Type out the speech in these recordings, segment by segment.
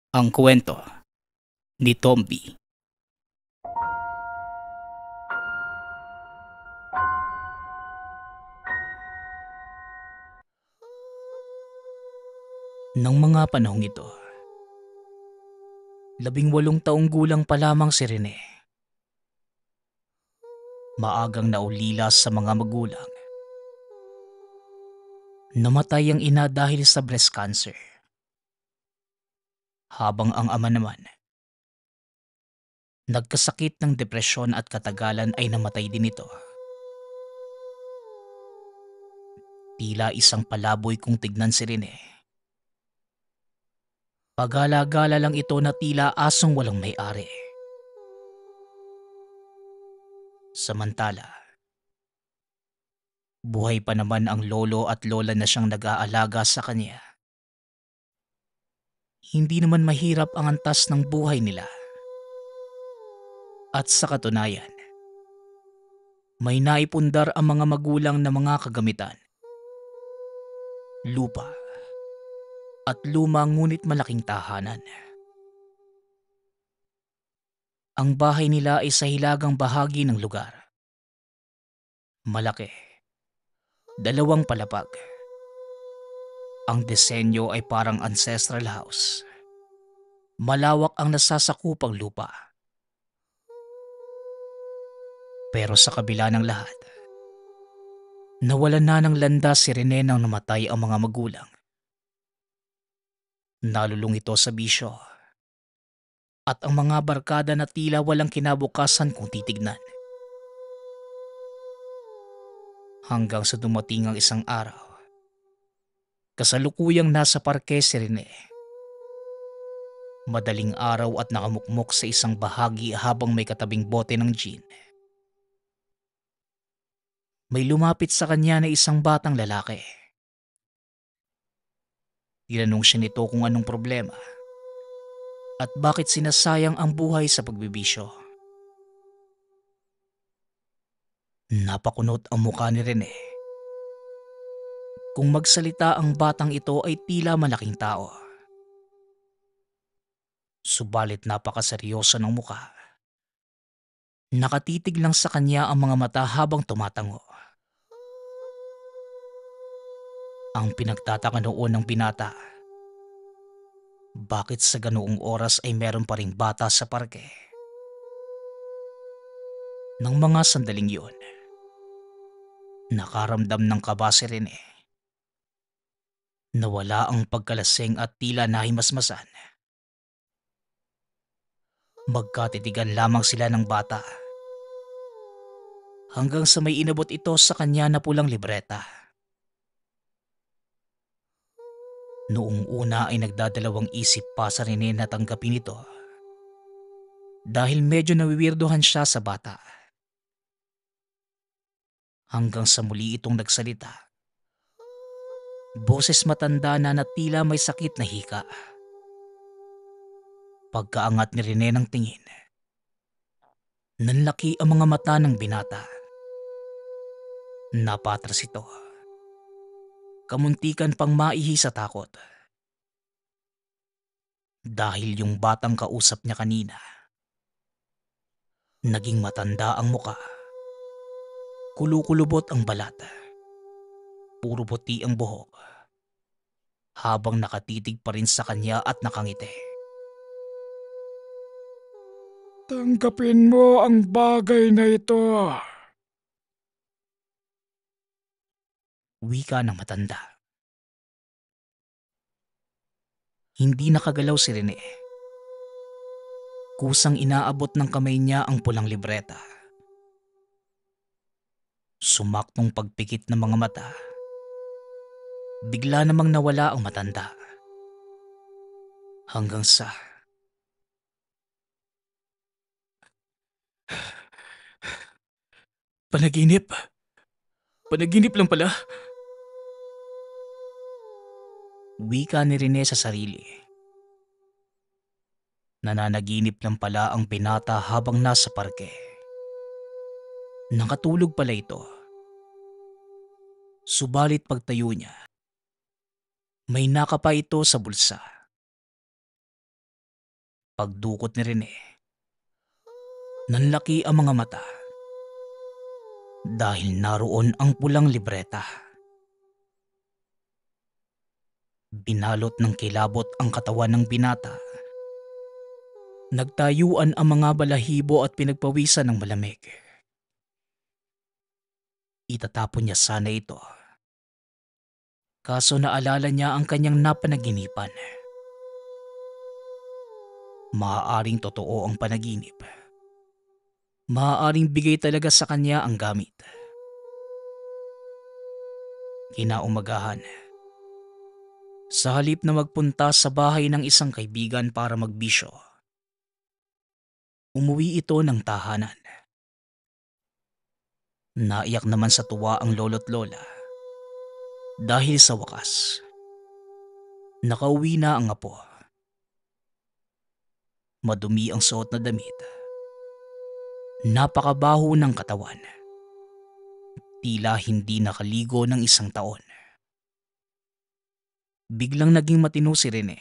Ang kwento ni Tomby. Nang mga panahong ito, 18 taong gulang pa lamang si Rene. Maagang naulila sa mga magulang. Namatay ang ina dahil sa breast cancer. Habang ang ama naman, nagkasakit ng depresyon at katagalan ay namatay din ito. Tila isang palaboy kung tignan si Rene. Pagala-gala lang ito na tila asong walang may-ari. Samantala, buhay pa naman ang lolo at lola na siyang nag-aalaga sa kanya. Hindi naman mahirap ang antas ng buhay nila. At sa katunayan, may naipundar ang mga magulang na mga kagamitan, lupa, at luma ngunit malaking tahanan. Ang bahay nila ay sa hilagang bahagi ng lugar. Malaki, 2 palapag. Ang disenyo ay parang ancestral house. Malawak ang nasasakupang lupa. Pero sa kabila ng lahat, nawalan na ng landas si Rene nang namatay ang mga magulang. Nalulung ito sa bisyo. At ang mga barkada na tila walang kinabukasan kung titignan. Hanggang sa dumating ang isang araw, kasalukuyang nasa parke si Rene. Madaling araw at nakamukmok sa isang bahagi habang may katabing bote ng gin. May lumapit sa kanya na isang batang lalaki. Tinanong siya nito kung anong problema at bakit sinasayang ang buhay sa pagbibisyo. Napakunot ang mukha ni Rene. Kung magsalita ang batang ito ay tila malaking tao. Subalit napakaseryoso ng mukha. Nakatitig lang sa kanya ang mga mata habang tumatango. Ang pinagtataka noon ng binata, bakit sa ganoong oras ay meron pa ring bata sa parke? Nang mga sandaling yun, nakaramdam ng kaba si Rene. Nawala ang pagkalasing at tila nahimasmasan. Magkatitigan lamang sila ng bata. Hanggang sa may inabot ito sa kanya na pulang libreta. Noong una ay nagdadalawang isip pa sa Rene na tanggapin ito. Dahil medyo nawiwirdohan siya sa bata. Hanggang sa muli itong nagsalita. Boses matanda na tila may sakit na hika. Pagkaangat ni Rene ng tingin, nanlaki ang mga mata ng binata. Napatras ito. Kamuntikan pang maihi sa takot. Dahil yung batang kausap niya kanina, naging matanda ang muka. Kulukulubot ang balat. Puro puti ang buhok. Habang nakatitig pa rin sa kanya at nakangiti. Tanggapin mo ang bagay na ito. Wika ng matanda. Hindi nakagalaw si Rene. Kusang inaabot ng kamay niya ang pulang libreta. Sumakmong pagpikit ng mga mata. Bigla namang nawala ang matanda. Hanggang sa panaginip. Panaginip lang pala. Wika ni Rene sa sarili. Nananaginip lang pala ang binata habang nasa parke. Nakatulog pala ito. Subalit pagtayo niya, may nakapa ito sa bulsa. Pagdukot ni Rene, nanlaki ang mga mata dahil naroon ang pulang libreta. Binalot ng kilabot ang katawan ng binata. Nagtayuan ang mga balahibo at pinagpawisan ng malamig. Itatapon niya sana ito. Kaso naalala niya ang kanyang napanaginipan. Maaaring totoo ang panaginip. Maaaring bigay talaga sa kanya ang gamit. Kinaumagahan, sa halip na magpunta sa bahay ng isang kaibigan para magbisyo, umuwi ito ng tahanan. Naiyak naman sa tuwa ang lolo't lola dahil sa wakas, nakauwi na ang apo. Madumi ang suot na damit. Napakabaho ng katawan. Tila hindi nakaligo ng isang taon. Biglang naging matino si Rene.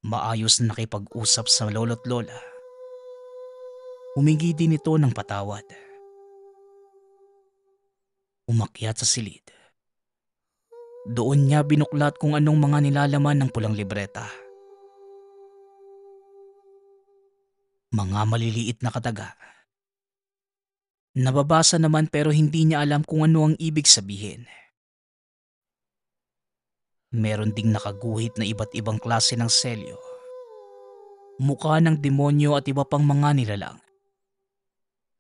Maayos na nakipag-usap sa lolo't lola. Humingi din ito ng patawad. Umakyat sa silid. Doon niya binuklat kung anong mga nilalaman ng pulang libreta. Mga maliliit na kataga. Nababasa naman pero hindi niya alam kung ano ang ibig sabihin. Meron ding nakaguhit na iba't ibang klase ng selyo. Mukha ng demonyo at iba pang mga nilalang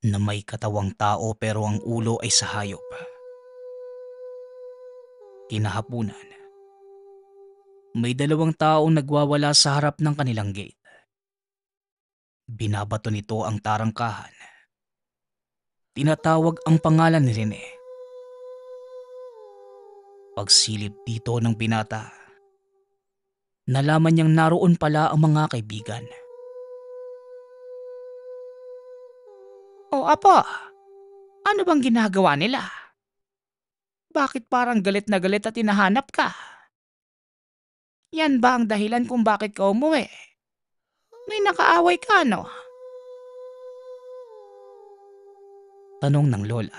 na may katawang tao pero ang ulo ay sa hayop. Kinahapunan, may 2 taong nagwawala sa harap ng kanilang gate. Binabato nito ang tarangkahan. Tinatawag ang pangalan ni Rene. Pagsilip dito ng binata, nalaman niyang naroon pala ang mga kaibigan. "O apo, ano bang ginagawa nila? Bakit parang galit na galit at hinahanap ka? Yan ba ang dahilan kung bakit ka umuwi? May nakaaway ka, no?" Tanong ng lola.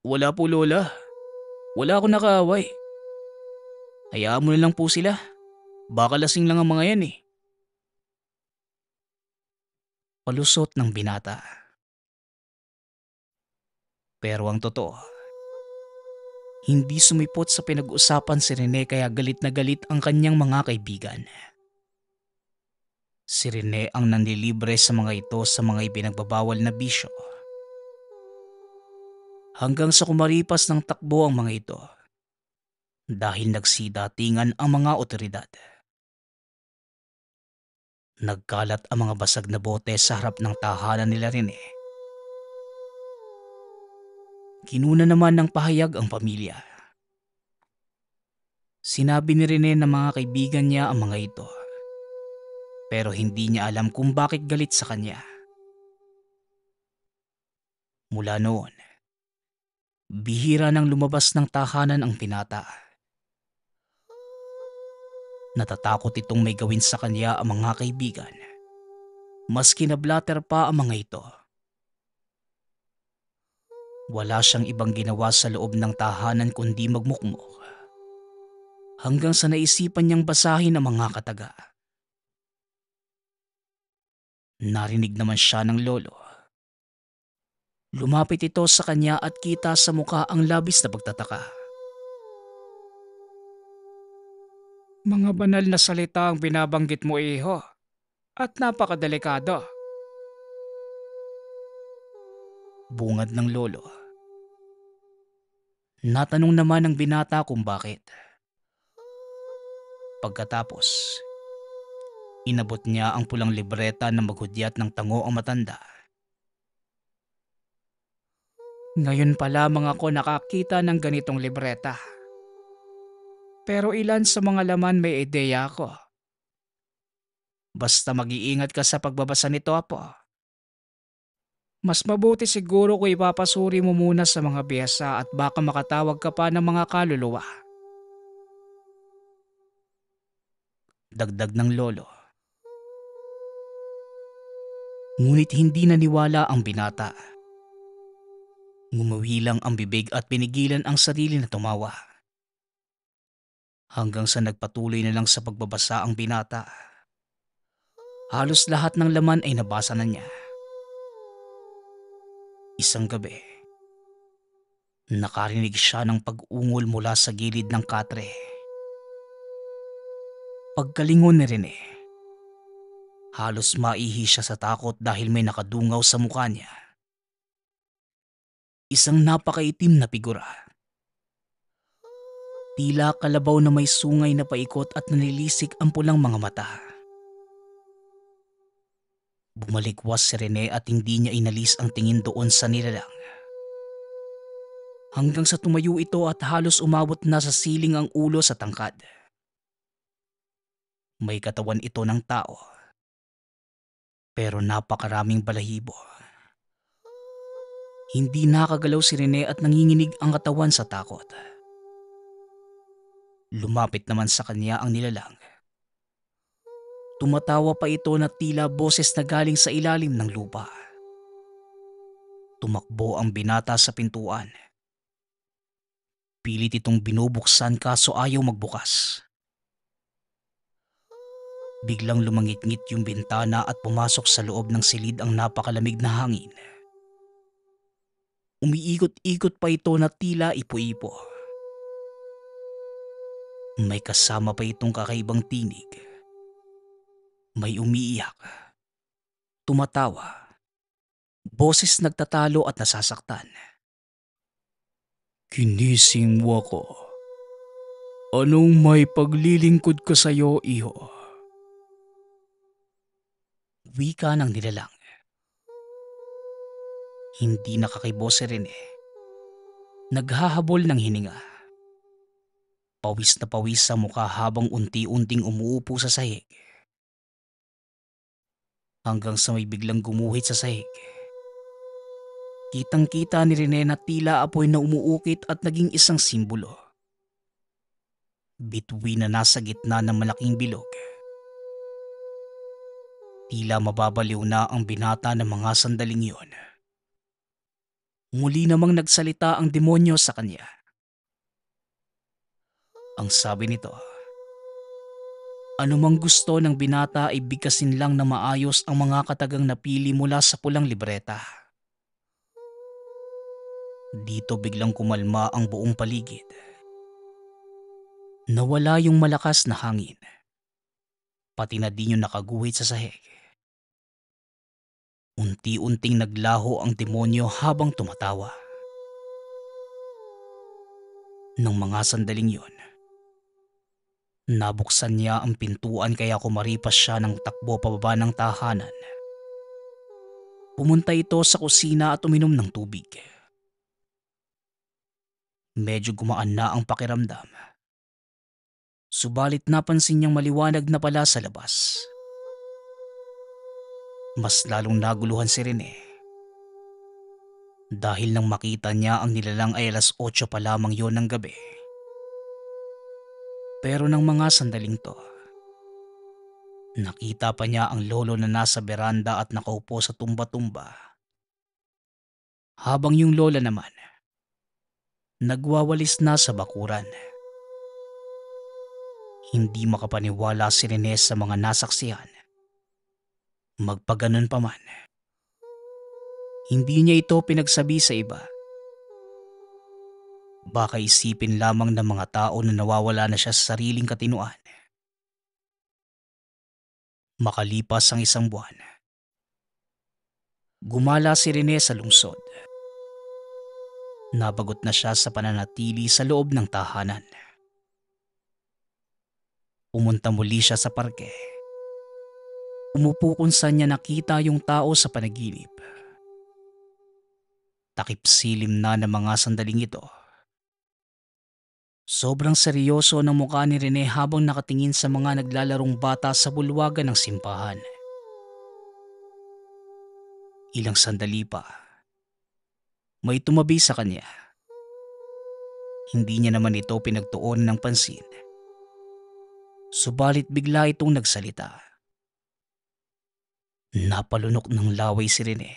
Wala po lola. Wala akong nakaaway. Hayaan mo na lang po sila. Baka lasing lang ang mga yan eh. Palusot ng binata. Pero ang totoo, hindi sumipot sa pinag-usapan si Rene kaya galit na galit ang kanyang mga kaibigan. Si Rene ang nanlilibre sa mga ito sa mga ipinagbabawal na bisyo. Hanggang sa kumaripas ng takbo ang mga ito dahil nagsidatingan ang mga otoridad. Nagkalat ang mga basag na bote sa harap ng tahanan nila Rene. Kinuna naman ng pahayag ang pamilya. Sinabi ni Rene na mga kaibigan niya ang mga ito. Pero hindi niya alam kung bakit galit sa kanya. Mula noon, bihira nang lumabas ng tahanan ang binata. Natatakot itong may gawin sa kanya ang mga kaibigan. Maski na blatter pa ang mga ito. Wala siyang ibang ginawa sa loob ng tahanan kundi magmukmok. Hanggang sa naisipan niyang basahin ang mga kataga. Narinig naman siya ng lolo. Lumapit ito sa kanya at kita sa mukha ang labis na pagtataka. Mga banal na salita ang binabanggit mo, iho. At napakadelikado. Bungad ng lolo. Natanong naman ng binata kung bakit. Pagkatapos, inabot niya ang pulang libreta na maghudyat ng tango ang matanda. Ngayon pa lamang ako nakakita ng ganitong libreta. Pero ilan sa mga laman may ideya ako. Basta mag-iingat ka sa pagbabasa nito, apo. Mas mabuti siguro kung ipapasuri mo muna sa mga biyasa at baka makatawag ka pa ng mga kaluluwa. Dagdag ng lolo. Ngunit hindi naniwala ang binata. Ngumawi lang ang bibig at pinigilan ang sarili na tumawa. Hanggang sa nagpatuloy na lang sa pagbabasa ang binata. Halos lahat ng laman ay nabasa na niya. Isang gabi, nakarinig siya ng pag-ungol mula sa gilid ng katre. Pagkalingon ni Rene, halos maihi siya sa takot dahil may nakadungaw sa mukha niya. Isang napakaitim na figura. Tila kalabaw na may sungay na paikot at nanilisik ang pulang mga mata. Bumalikwas si Rene at hindi niya inalis ang tingin doon sa nilalang. Hanggang sa tumayo ito at halos umabot na sa siling ang ulo sa tangkad. May katawan ito ng tao, pero napakaraming balahibo. Hindi nakagalaw si Rene at nanginginig ang katawan sa takot. Lumapit naman sa kanya ang nilalang. Tumatawa pa ito na tila boses na galing sa ilalim ng lupa. Tumakbo ang binata sa pintuan. Pilit itong binubuksan kaso ayaw magbukas. Biglang lumangit-ngit yung bintana at pumasok sa loob ng silid ang napakalamig na hangin. Umiikot-ikot pa ito na tila ipo-ipo. May kasama pa itong kakaibang tinig. May umiiyak, tumatawa, boses nagtatalo at nasasaktan. Kinising mo ko. Anong may paglilingkod ko sa'yo, iho? Wika ng nilalang. Hindi nakakibo si Rene. Naghahabol ng hininga. Pawis na pawis sa mukha habang unti-unting umuupo sa sahig. Hanggang sa may biglang gumuhit sa sahig. Kitang-kita ni Rene na tila apoy na umuukit at naging isang simbolo. Bituin na nasa gitna ng malaking bilog. Tila mababaliw na ang binata ng mga sandaling yon. Muli namang nagsalita ang demonyo sa kanya. Ang sabi nito, anumang gusto ng binata ay bigkasin lang na maayos ang mga katagang napili mula sa pulang libreta. Dito biglang kumalma ang buong paligid. Nawala yung malakas na hangin. Pati na din yung nakaguhit sa sahig. Unti-unting naglaho ang demonyo habang tumatawa. Nang mga sandaling yon, nabuksan niya ang pintuan kaya kumaripas siya ng takbo pababa ng tahanan. Pumunta ito sa kusina at uminom ng tubig. Medyo gumaan na ang pakiramdam. Subalit napansin niyang maliwanag na pala sa labas. Mas lalong naguluhan si Rene. Dahil nang makita niya ang nilalang ay 8:00 pa lamang yon ng gabi. Pero nang mga sandaling to, nakita pa niya ang lolo na nasa beranda at nakaupo sa tumba-tumba. Habang yung lola naman, nagwawalis na sa bakuran. Hindi makapaniwala si Rene sa mga nasaksihan. Magpaganon pa man, hindi niya ito pinagsabi sa iba. Baka isipin lamang ng mga tao na nawawala na siya sa sariling katinuan. Makalipas ang 1 buwan, gumala si Rene sa lungsod. Nabagot na siya sa pananatili sa loob ng tahanan. Pumunta muli siya sa parke. Umupo kung saan niya nakita yung tao sa panaginip. Takip silim na ng mga sandaling ito. Sobrang seryoso ng mukha ni Rene habang nakatingin sa mga naglalarong bata sa bulwagan ng simbahan. Ilang sandali pa, may tumabi sa kanya. Hindi niya naman ito pinagtuunan ng pansin. Subalit bigla itong nagsalita. Napalunok ng laway si Rene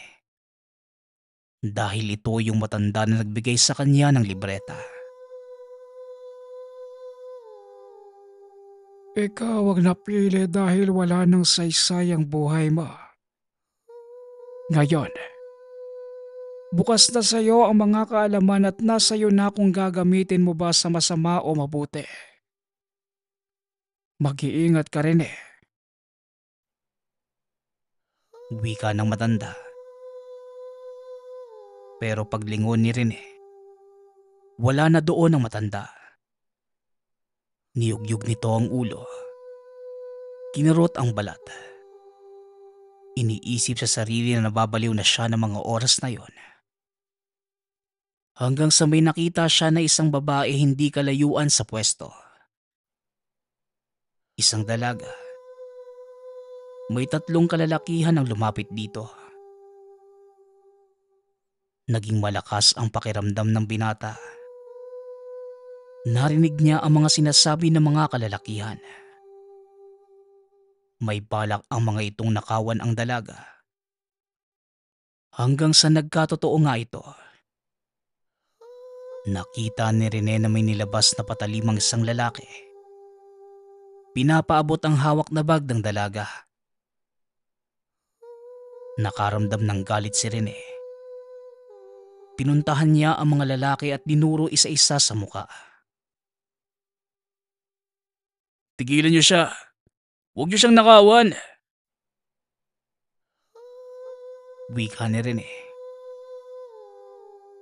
dahil ito yung matanda na nagbigay sa kanya ng libreta. Ikaw ang napili dahil wala nang saysay ang buhay mo. Ngayon, bukas na sa iyo ang mga kaalaman at nasa iyo na kung gagamitin mo ba sa masama o mabuti. Mag-iingat ka rin eh. Wika ng matanda. Pero paglingon ni Rene, wala na doon ang matanda. Niyugyug nito ang ulo. Kinurot ang balat. Iniisip sa sarili na nababaliw na siya ng mga oras na yon. Hanggang sa may nakita siya na isang babae hindi kalayuan sa pwesto. Isang dalaga. May 3 kalalakihan ang lumapit dito. Naging malakas ang pakiramdam ng binata. Narinig niya ang mga sinasabi ng mga kalalakihan. May balak ang mga itong nakawan ang dalaga. Hanggang sa nagkatotoo nga ito. Nakita ni Rene na may nilabas na patalimang isang lalaki. Pinapaabot ang hawak na bag ng dalaga. Nakaramdam ng galit si Rene. Pinuntahan niya ang mga lalaki at dinuro isa-isa sa muka. Tigilan niyo siya. Huwag niyo siyang nakawan. Wika ni Rene.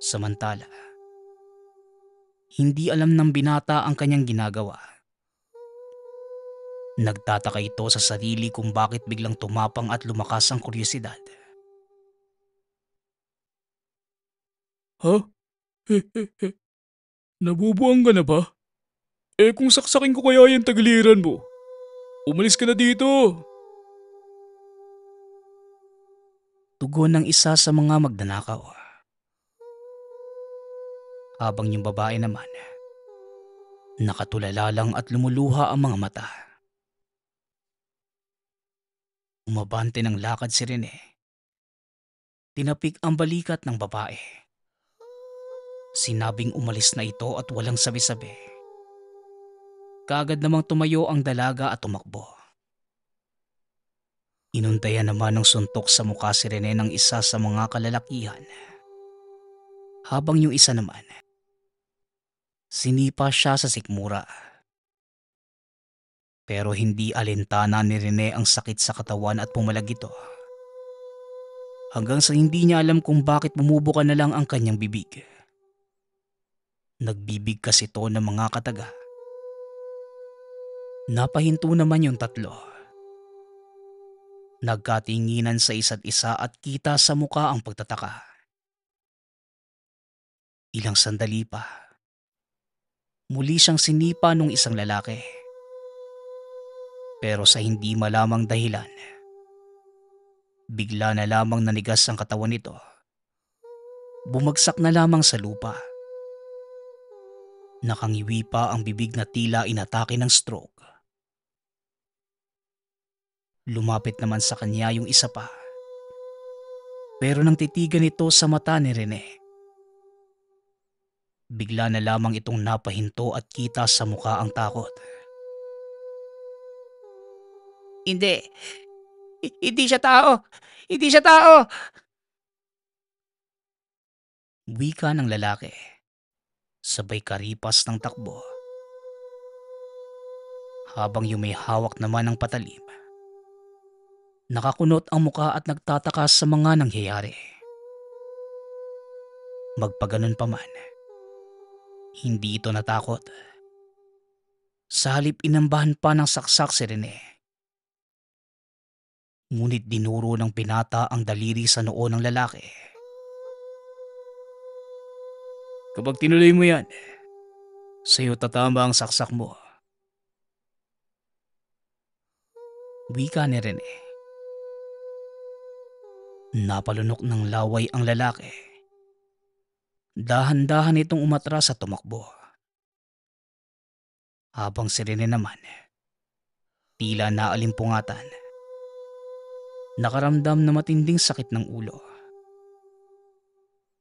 Samantala, hindi alam ng binata ang kanyang ginagawa. Nagtataka ito sa sarili kung bakit biglang tumapang at lumakas ang kuryosidad. Ha? Nabubuang ka na ba? Eh kung saksakin ko kaya yung tagiliran mo, umalis ka na dito. Tugon ng isa sa mga magnanakaw. Habang yung babae naman, nakatulala lang at lumuluha ang mga mata. Umabante ng lakad si Rene. Tinapik ang balikat ng babae. Sinabing umalis na ito at walang sabi-sabi. Kaagad namang tumayo ang dalaga at tumakbo. Inuntayan naman ng suntok sa mukha si Rene ng isa sa mga kalalakihan. Habang yung isa naman, sinipa siya sa sikmura. Pero hindi alintana ni Rene ang sakit sa katawan at pumalag ito. Hanggang sa hindi niya alam kung bakit bumubuka na lang ang kanyang bibig. Nagbibigkas ito ng mga kataga. Napahinto naman yung 3. Nagkatinginan sa isa't isa at kita sa muka ang pagtataka. Ilang sandali pa. Muli siyang sinipa nung isang lalaki. Pero sa hindi malamang dahilan, bigla na lamang nanigas ang katawan nito. Bumagsak na lamang sa lupa. Nakangiwi pa ang bibig na tila inatake ng stroke. Lumapit naman sa kanya yung isa pa. Pero nang titigan ito sa mata ni Rene, bigla na lamang itong napahinto at kita sa mukha ang takot. Hindi. Hindi siya tao. Hindi siya tao. Wika ng lalaki. Sabay karipas ng takbo. Habang yung may hawak naman ng patalim, nakakunot ang muka at nagtataka sa mga nangyayari. Magpaganon pa man, hindi ito natakot. Sa halip inambahan pa ng saksak si Rene. Ngunit dinuro ng pinata ang daliri sa noo ng lalaki. Kapag tinuloy mo yan, sa'yo tatama ang saksak mo. Wika ni Rene. Napalunok ng laway ang lalaki. Dahan-dahan itong umatras at tumakbo. Habang si Rene naman, Tila naalimpungatan. Nakaramdam na matinding sakit ng ulo.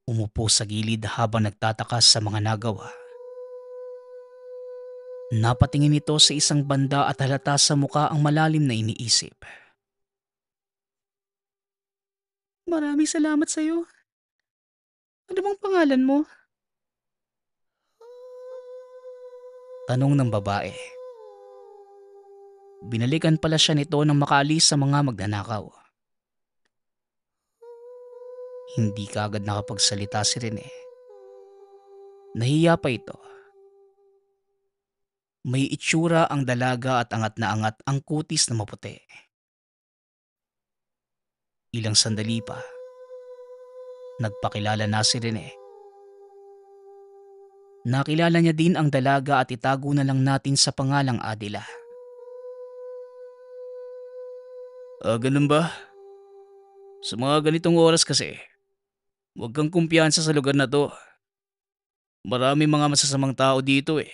Umupo sa gilid habang nagtatakas sa mga nagawa. Napatingin ito sa isang banda at halata sa muka ang malalim na iniisip. Maraming salamat sa'yo. Ano bang pangalan mo? Tanong ng babae. Binalikan pala siya nito nang makaalis sa mga magnanakaw. Hindi kaagad nakapagsalita si Rene. Nahiya pa ito. May itsura ang dalaga at angat na angat ang kutis na maputi. Ilang sandali pa, nagpakilala na si Rene. Nakilala niya din ang dalaga at itago na lang natin sa pangalang Adila. Ganun ba? Sa mga ganitong oras kasi, huwag kang kumpiyansa sa lugar na to. Marami mga masasamang tao dito eh.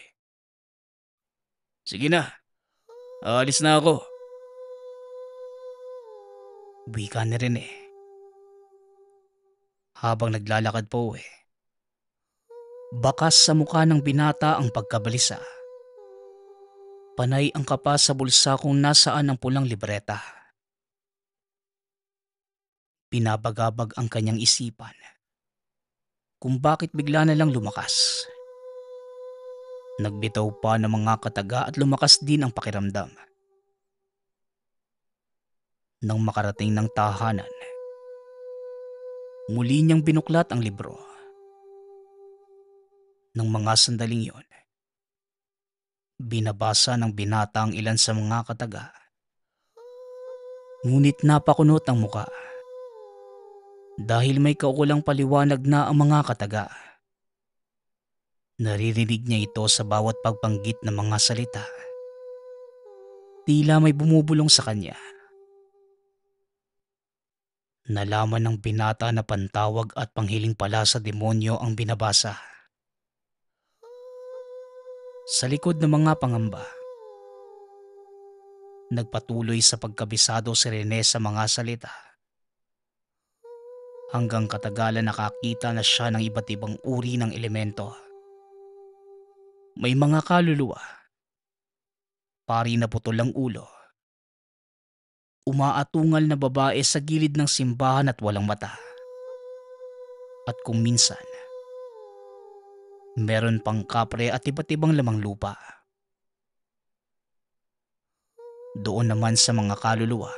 Sige na, aalis na ako. Wika na rin eh. Habang naglalakad pa uwi. Bakas sa mukha ng binata ang pagkabalisa. Panay ang kapas sa bulsa kung nasaan ang pulang libreta. Pinabagabag ang kanyang isipan kung bakit bigla na lang lumakas. Nagbitaw pa ng mga kataga at lumakas din ang pakiramdam. Nang makarating ng tahanan, muli niyang binuklat ang libro. Nang mga sandaling yon, binabasa ng binata ang ilan sa mga kataga. Ngunit napakunot ang muka. Dahil may kaukulang paliwanag na ang mga kataga. Naririnig niya ito sa bawat pagbanggit ng mga salita. Tila may bumubulong sa kanya. Nalaman ng binata na pantawag at panghiling pala sa demonyo ang binabasa. Sa likod ng mga pangamba, nagpatuloy sa pagkabisado si Rene sa mga salita. Hanggang katagalan nakakita na siya ng iba't ibang uri ng elemento. May mga kaluluwa, pari na putol ang ulo, umaatungal na babae sa gilid ng simbahan at walang mata. At kung minsan, meron pang kapre at iba't ibang lamang lupa. Doon naman sa mga kaluluwa,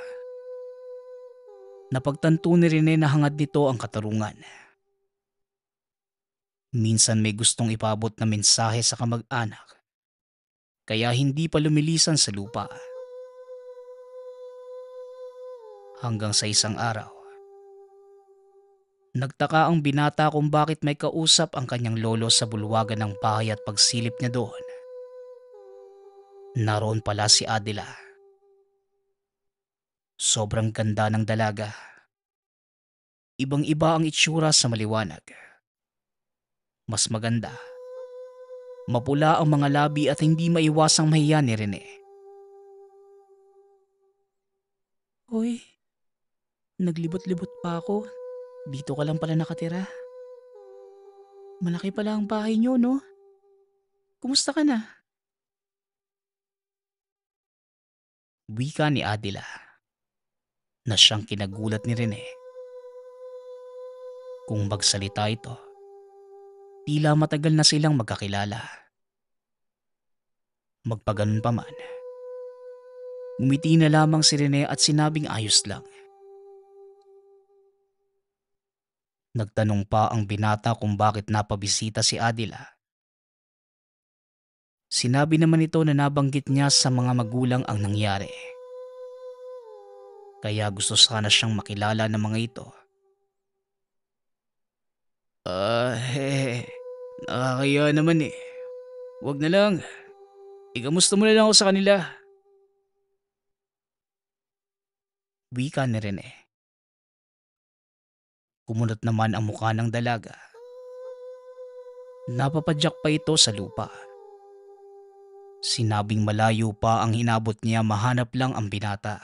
napagtanto ni Rene na hangad nito ang katarungan. Minsan may gustong ipabot na mensahe sa kamag-anak, kaya hindi pa lumilisan sa lupa. Hanggang sa isang araw, nagtaka ang binata kung bakit may kausap ang kanyang lolo sa bulwagan ng bahay at pagsilip niya doon. Naroon pala si Adila. Sobrang ganda ng dalaga. Ibang-iba ang itsura sa maliwanag. Mas maganda. Mapula ang mga labi at hindi maiwasang mahiya ni Rene. Hoy, naglibot-libot pa ako. Dito ka lang pala nakatira. Malaki pala ang bahay niyo, no? Kumusta ka na? Wika ni Adila na siyang kinagulat ni Rene. Kung magsalita ito, tila matagal na silang magkakilala. Magpaganon pa man, ngumiti na lamang si Rene at sinabing ayos lang. Nagtanong pa ang binata kung bakit napabisita si Adila. Sinabi naman ito na nabanggit niya sa mga magulang ang nangyari. Kaya gusto sana siyang makilala ng mga ito. Nakakaya naman eh. Wag na lang. Ikamusta mo na lang ako sa kanila. Wika ni Rene. Kumunot naman ang mukha ng dalaga. Napapadyak pa ito sa lupa. Sinabing malayo pa ang hinabot niya, mahanap lang ang binata.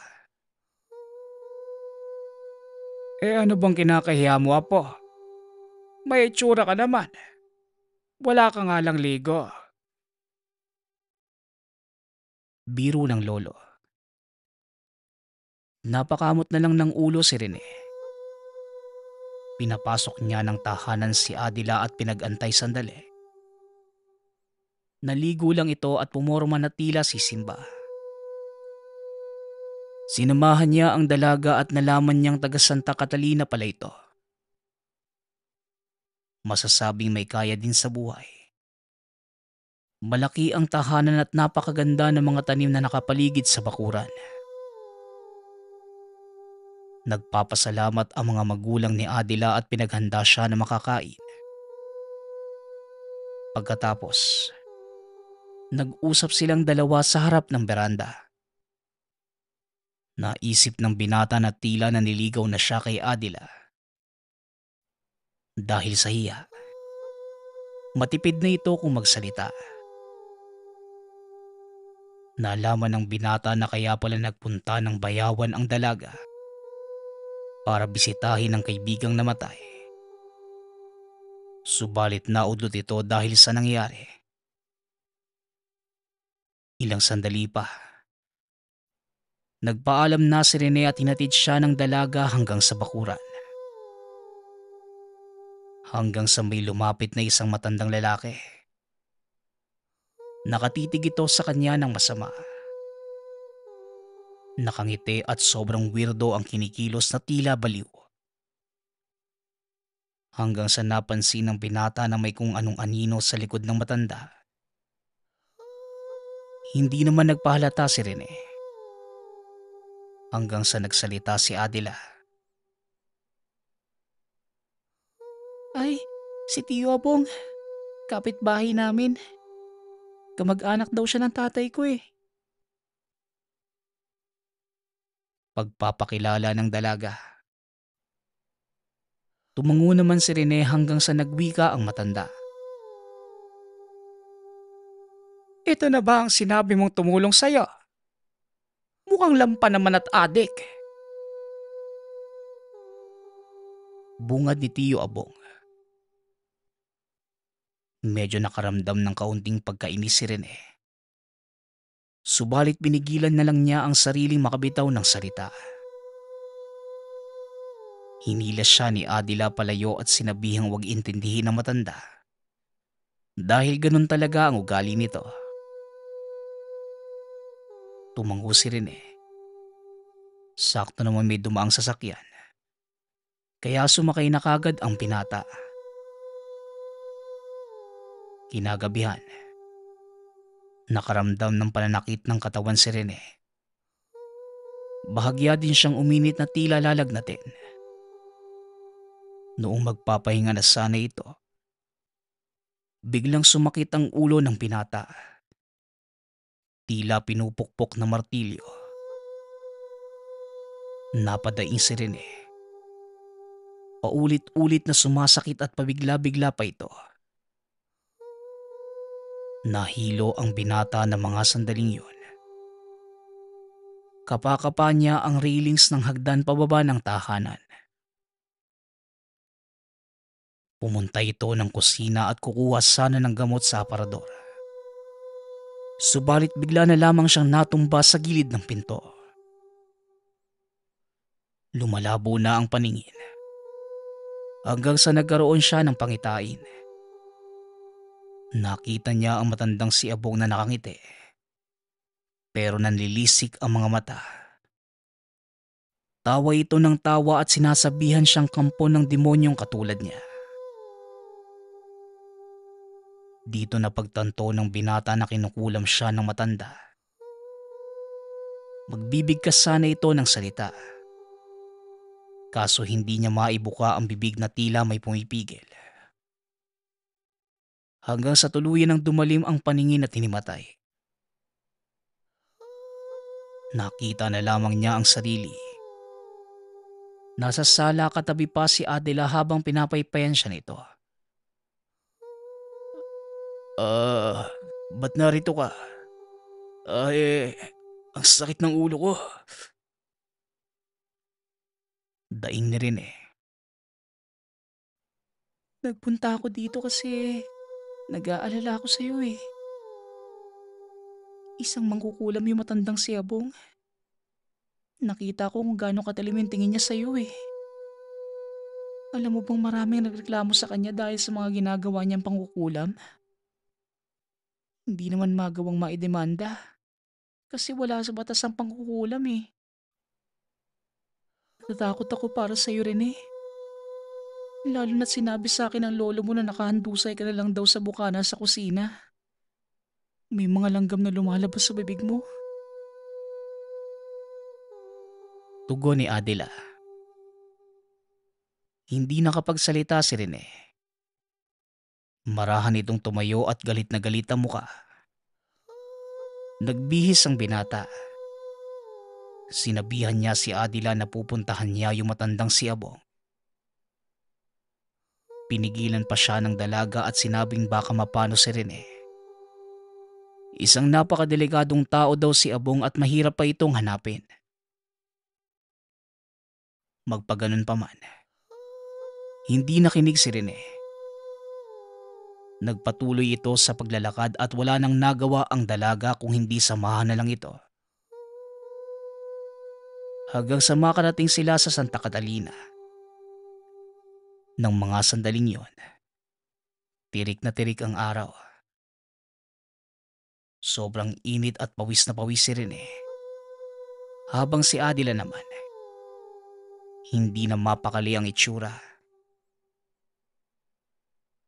Ano bang kinakahiya mo, Apo? May itsura ka naman. Wala ka nga lang ligo. Biro ng lolo. Napakamot na lang ng ulo si Rene. Pinapasok niya ng tahanan si Adila at pinag-antay sandali. Naligo lang ito at pumorma na tila sisimba. Sinamahan niya ang dalaga at nalaman niyang taga Santa Catalina pala ito. Masasabing may kaya din sa buhay. Malaki ang tahanan at napakaganda ng mga tanim na nakapaligid sa bakuran. Nagpapasalamat ang mga magulang ni Adila at pinaghanda siya na makakain. Pagkatapos, nag-usap silang dalawa sa harap ng beranda. Naisip ng binata na tila naniligaw na siya kay Adila. Dahil sa hiya, matipid na ito kung magsalita. Nalaman ng binata na kaya pala nagpunta ng bayawan ang dalaga para bisitahin ang kaibigang namatay. Subalit naudlot ito dahil sa nangyari. Ilang sandali pa, nagpaalam na si Rene at hinatid siya ng dalaga hanggang sa bakuran. Hanggang sa may lumapit na isang matandang lalaki. Nakatitig ito sa kanya ng masama. Nakangiti at sobrang weirdo ang kinikilos na tila baliw. Hanggang sa napansin ng binata na may kung anong anino sa likod ng matanda. Hindi naman nagpahalata si Rene. Hanggang sa nagsalita si Adila. Ay, si Tio Abong. Kapitbahay namin. Kamag-anak daw siya ng tatay ko eh. Pagpapakilala ng dalaga. Tumango naman si Rene hanggang sa nagwika ang matanda. Ito na ba ang sinabi mong tumulong sa'yo? Mukhang lampa naman at adik. Bungad ni Tio Abong. Medyo nakaramdam ng kaunting pagkainis si Rene. Subalit binigilan na lang niya ang sariling makabitaw ng salita. Hinilas siya ni Adila palayo at sinabihang huwag intindihin ng matanda. Dahil ganun talaga ang ugali nito. Tumango si Rene. Sakto naman may dumaang sasakyan. Kaya sumakay na kagad ang pinata. Kinagabihan, nakaramdam ng pananakit ng katawan si Rene. Bahagya din siyang uminit na tila lalagnatin. Noong magpapahinga na sana ito, biglang sumakit ang ulo ng pinata. Tila pinupukpok na martilyo. Napadaing si Rene. Paulit-ulit na sumasakit at pabigla-bigla pa ito. Nahilo ang binata ng mga sandaling yun. Kapakapa niya ang railings ng hagdan pababa ng tahanan. Pumunta ito ng kusina at kukuha sana ng gamot sa aparador. Subalit bigla na lamang siyang natumba sa gilid ng pinto. Lumalabo na ang paningin. Hanggang sa nagkaroon siya ng pangitain. Nakita niya ang matandang si Abong na nakangiti. Pero nanlilisik ang mga mata. Tawa ito ng tawa at sinasabihan siyang kampo ng demonyong katulad niya. Dito napagtanto ng binata na kinukulam siya ng matanda. Magbibigkas sana ito ng salita. Kaso hindi niya maibuka ang bibig na tila may pumipigil. Hanggang sa tuluyan ng dumalim ang paningin at hinimatay. Nakita na lamang niya ang sarili. Nasa sala katabi pa si Adela habang pinapaypayan siya nito. Ba't narito ka? Ang sakit ng ulo ko. Daing ni Rene. Nagpunta ako dito kasi nag-aalala ako sa'yo eh. Isang mangkukulam yung matandang si Abong. Nakita ko kung gaano katalim yung tingin niya sa'yo eh. Alam mo bang maraming nagreklamo sa kanya dahil sa mga ginagawa niyang pangkukulam? Hindi naman magawang maidemanda kasi wala sa batas ang pangkukulam eh. Natatakot ako para sa'yo rin eh. Lalo na't sinabi sa akin ng lolo mo na nakahandusay ka na lang daw sa bukana sa kusina. May mga langgam na lumalabas sa bibig mo. Tugon ni Adela. Hindi nakapagsalita si Rene. Marahan itong tumayo at galit na galit ang muka. Nagbihis ang binata. Sinabihan niya si Adela na pupuntahan niya yung matandang si Abong. Pinigilan pa siya ng dalaga at sinabing baka mapano si Rene. Isang napakadelikadong tao daw si Abong at mahirap pa itong hanapin. Magpaganon pa man. Hindi nakinig si Rene. Nagpatuloy ito sa paglalakad at wala nang nagawa ang dalaga kung hindi samahan na lang ito. Hanggang sa makarating sila sa Santa Catalina. Nang mga sandaling yon, tirik na tirik ang araw. Sobrang init at pawis na pawis si Rene. Habang si Adila naman, hindi na mapakali ang itsura.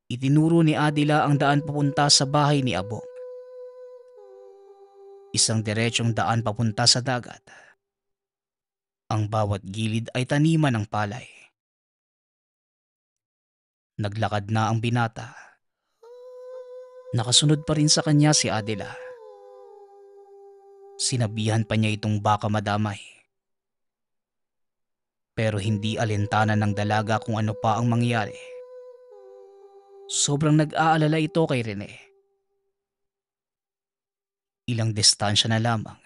Itinuro ni Adila ang daan papunta sa bahay ni Abong. Isang diretsong daan papunta sa dagat. Ang bawat gilid ay taniman ng palay. Naglakad na ang binata. Nakasunod pa rin sa kanya si Adela. Sinabihan pa niya itong baka madamay. Pero hindi alintana ng dalaga kung ano pa ang mangyari. Sobrang nag-aalala ito kay Rene. Ilang distansya na lamang.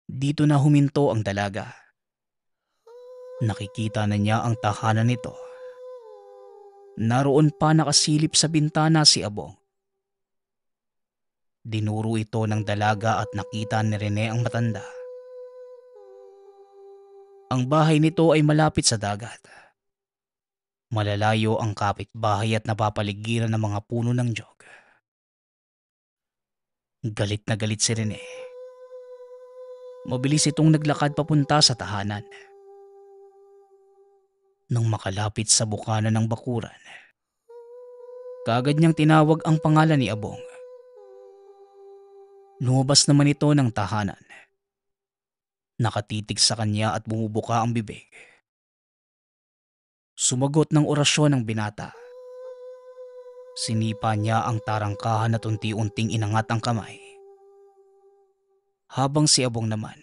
Dito na huminto ang dalaga. Nakikita na niya ang tahanan nito. Naroon pa nakasilip sa bintana si Abong. Dinuro ito ng dalaga at nakita ni Rene ang matanda. Ang bahay nito ay malapit sa dagat. Malalayo ang kapitbahay at napapaligiran ng mga puno ng niyog. Galit na galit si Rene. Mabilis itong naglakad papunta sa tahanan. Nang makalapit sa bukana ng bakuran, kaagad niyang tinawag ang pangalan ni Abong. Lumabas naman ito ng tahanan. Nakatitig sa kanya at bumubuka ang bibig. Sumagot ng orasyon ng binata. Sinipa niya ang tarangkahan at unti-unting inangat ang kamay. Habang si Abong naman,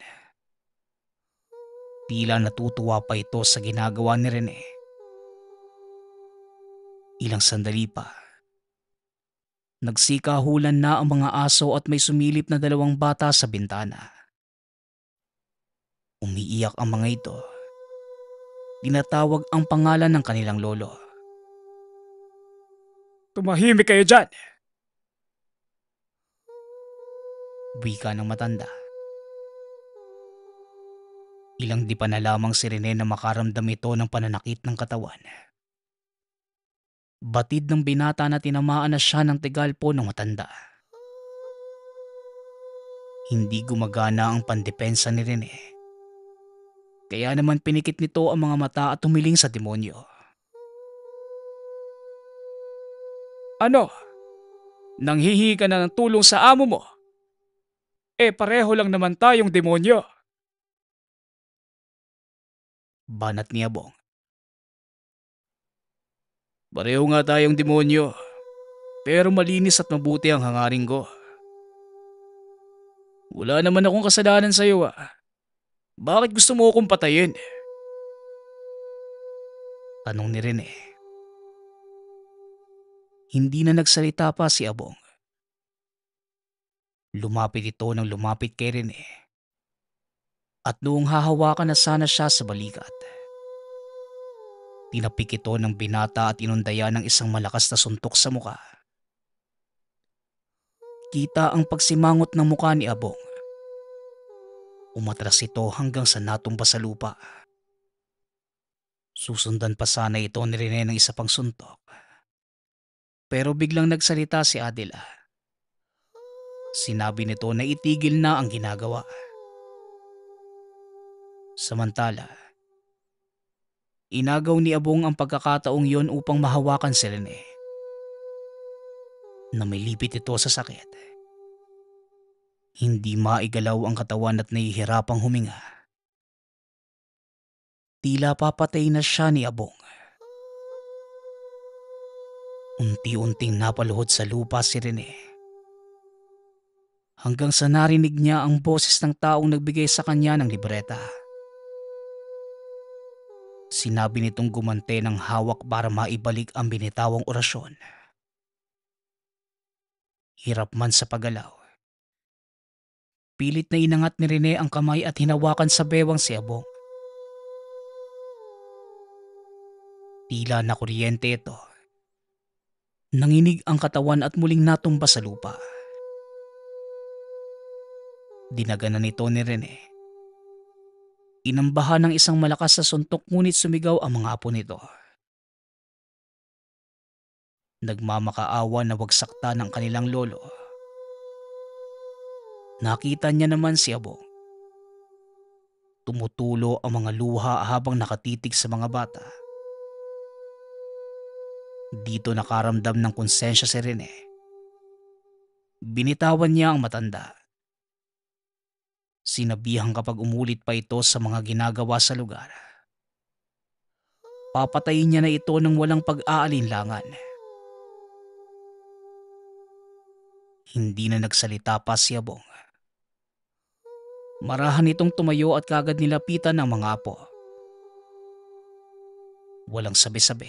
tila natutuwa pa ito sa ginagawa ni Rene. Ilang sandali pa, nagsikahulan na ang mga aso at may sumilip na dalawang bata sa bintana. Umiiyak ang mga ito. Tinatawag ang pangalan ng kanilang lolo. Tumahimik kayo dyan! Wika ng matanda. Ilang di pa na lamang si Rene na makaramdam ito ng pananakit ng katawan. Batid ng binata na tinamaan na siya ng tigalpo ng matanda. Hindi gumagana ang pandepensa ni Rene. Kaya naman pinikit nito ang mga mata at tumiling sa demonyo. Ano? Nanghihingi ka na ng tulong sa amo mo? Pareho lang naman tayong demonyo. Banat ni Abong. Pareho nga tayong demonyo. Pero malinis at mabuti ang hangarin ko. Wala naman akong kasalanan sa iyo ah. Bakit gusto mo akong patayin? Tanong ni Rene. Hindi na nagsalita pa si Abong. Lumapit ito ng lumapit kay Rene at noong hahawakan na sana siya sa balikat, tinapik ito ng binata at inundaya ng isang malakas na suntok sa muka. Kita ang pagsimangot ng muka ni Abong. Umatras ito hanggang sa natumba sa lupa. Susundan pa sana ito ni Rene ng isa pang suntok. Pero biglang nagsalita si Adela. Sinabi nito na itigil na ang ginagawa. Samantala, inagaw ni Abong ang pagkakataong yon upang mahawakan si Rene. Namilipit ito sa sakit. Hindi maigalaw ang katawan at nahihirapang huminga. Tila papatay na siya ni Abong. Unti-unting napaluhod sa lupa si Rene. Hanggang sa narinig niya ang boses ng taong nagbigay sa kanya ng libreta. Sinabi nitong gumante ng hawak para maibalik ang binitawang orasyon. Hirap man sa paggalaw. Pilit na inangat ni Rene ang kamay at hinawakan sa bewang si Abong. Tila na kuryente ito. Nanginig ang katawan at muling natumba sa lupa. Dinaganan nito ni Rene. Inambahan ng isang malakas na suntok ngunit sumigaw ang mga apo nito. Nagmamakaawa na wagsakta ng kanilang lolo. Nakita niya naman si Abong. Tumutulo ang mga luha habang nakatitig sa mga bata. Dito nakaramdam ng konsensya si Rene. Binitawan niya ang matanda. Sinabihan kapag umulit pa ito sa mga ginagawa sa lugar, papatayin niya na ito ng walang pag-aalinlangan. Hindi na nagsalita pa si Abong. Marahan itong tumayo at kagad nilapitan ng mga apo. Walang sabi-sabi.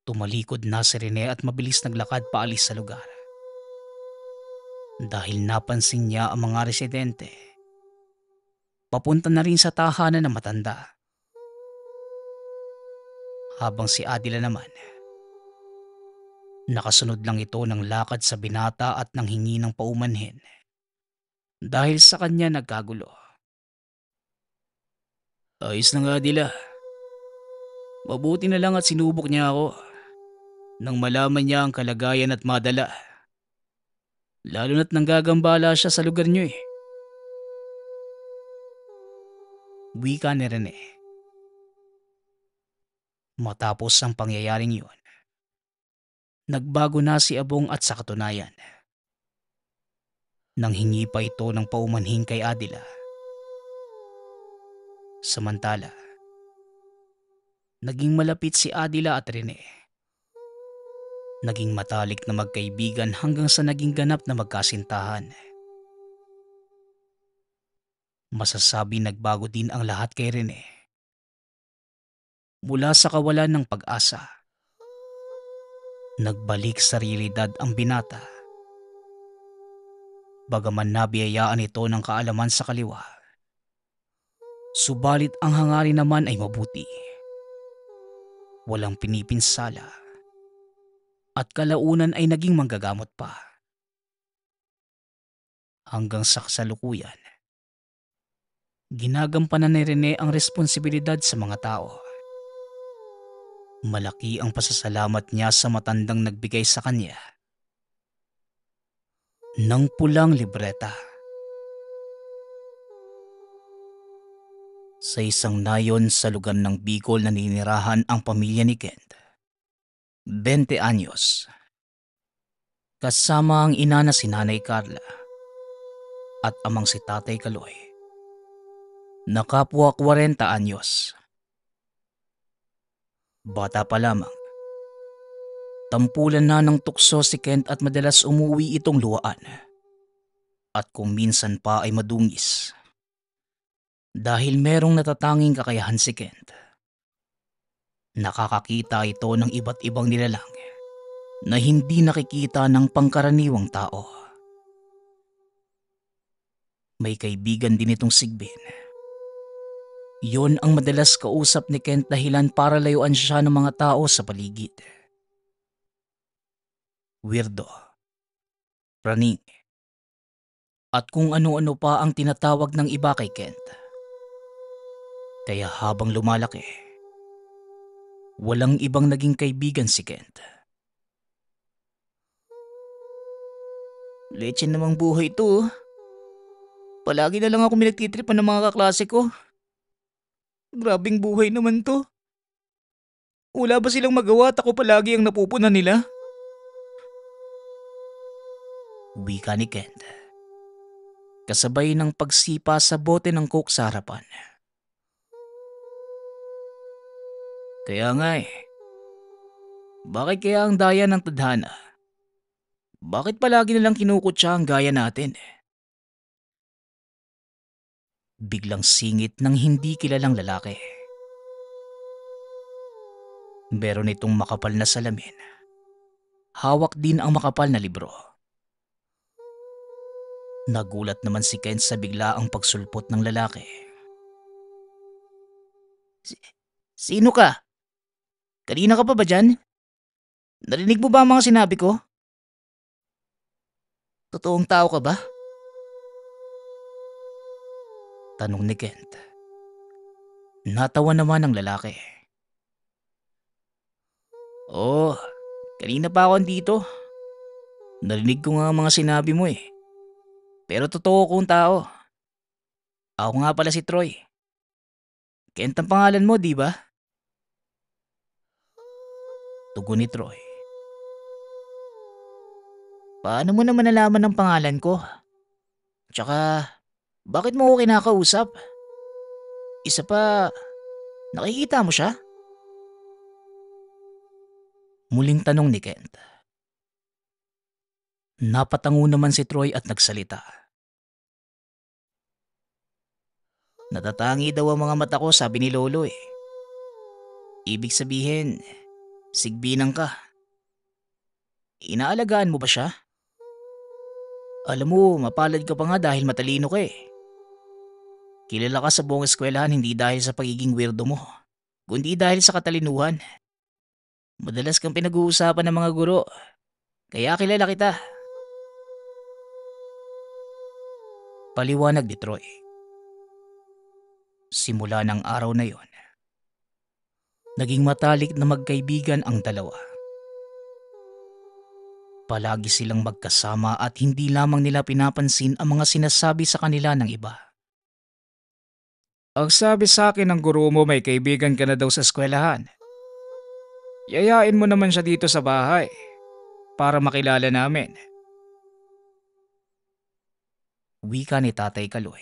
Tumalikod na si Rene at mabilis naglakad paalis sa lugar. Dahil napansin niya ang mga residente, papunta na rin sa tahanan ng matanda. Habang si Adila naman, nakasunod lang ito ng lakad sa binata at nang hingi ng paumanhin. Dahil sa kanya nagkagulo. Ayos na nga Adila. Mabuti na lang at sinubok niya ako nang malaman niya ang kalagayan at madala. Lalo na't nanggagambala siya sa lugar niyo eh. Wika ni Rene. Matapos ang pangyayaring yun, nagbago na si Abong at sa katunayan. Nang hingi pa ito ng paumanhin kay Adila. Samantala, naging malapit si Adila at Rene. Naging matalik na magkaibigan hanggang sa naging ganap na magkasintahan. Masasabi nagbago din ang lahat kay Rene. Mula sa kawalan ng pag-asa, nagbalik sa realidad ang binata. Bagaman nabiyayaan ito ng kaalaman sa kaliwa, subalit ang hangarin naman ay mabuti. Walang pinipinsala. At kalaunan ay naging manggagamot pa. Hanggang sa kasalukuyan, ginagampanan ni Rene ang responsibilidad sa mga tao. Malaki ang pasasalamat niya sa matandang nagbigay sa kanya ng pulang libreta. Sa isang nayon sa lugar ng Bicol na ninirahan ang pamilya ni Kent. 20 anyos. Kasama ang ina na si Nanay Carla at amang si Tatay Kaloy. Nakapwa 40 anyos. Bata pa lamang. Tampulan na ng tukso si Kent at madalas umuwi itong luwaan. At kung minsan pa ay madungis. Dahil merong natatanging kakayahan si Kent. Nakakakita ito ng iba't ibang nilalang na hindi nakikita ng pangkaraniwang tao. May kaibigan din itong si Gwen. Yon ang madalas kausap ni Kent dahilan para layuan siya ng mga tao sa paligid. Weirdo, praning, at kung ano-ano pa ang tinatawag ng iba kay Kent. Kaya habang lumalaki, walang ibang naging kaibigan si Kent. Leche namang buhay ito. Palagi na lang ako minagtitripan ng mga kaklase ko. Grabing buhay naman to. Wala ba silang magawa at ako palagi ang napupunan nila? Wika ni Kent. Kasabay ng pagsipa sa bote ng coke sa harapan. Kaya nga eh. Bakit kaya ang daya ng tadhana? Bakit palagi nalang kinukutsa ang gaya natin? Biglang singit ng hindi kilalang lalaki. Meron itong makapal na salamin. Hawak din ang makapal na libro. Nagulat naman si Kent sa biglaang pagsulpot ng lalaki. Sino ka? Kanina ka pa ba dyan? Narinig mo ba ang mga sinabi ko? Totoong tao ka ba? Tanong ni Kent. Natawa naman ang lalaki. Oo, kanina pa ako andito. Narinig ko nga ang mga sinabi mo eh. Pero totoo kong tao. Ako nga pala si Troy. Kent ang pangalan mo, di ba? Tugon ni Troy. Paano mo naman nalaman ang pangalan ko? Tsaka, bakit mo ako kinakausap? Isa pa, nakikita mo siya? Muling tanong ni Kent. Napatango naman si Troy at nagsalita. Natatangi daw ang mga mata ko, sabi ni Lolo eh. Ibig sabihin, sigbinang ka. Inaalagaan mo ba siya? Alam mo, mapalad ka pa nga dahil matalino ka eh. Kilala ka sa buong eskwelahan hindi dahil sa pagiging weirdo mo, kundi dahil sa katalinuhan. Madalas kang pinag-uusapan ng mga guro, kaya kilala kita. Paliwanag ni Troy. Simula ng araw na yon, naging matalik na magkaibigan ang dalawa. Palagi silang magkasama at hindi lamang nila pinapansin ang mga sinasabi sa kanila ng iba. Ang sabi sa akin ng guro mo may kaibigan ka na daw sa eskwelahan. Yayain mo naman siya dito sa bahay para makilala namin. Wika ni Tatay Kaloy.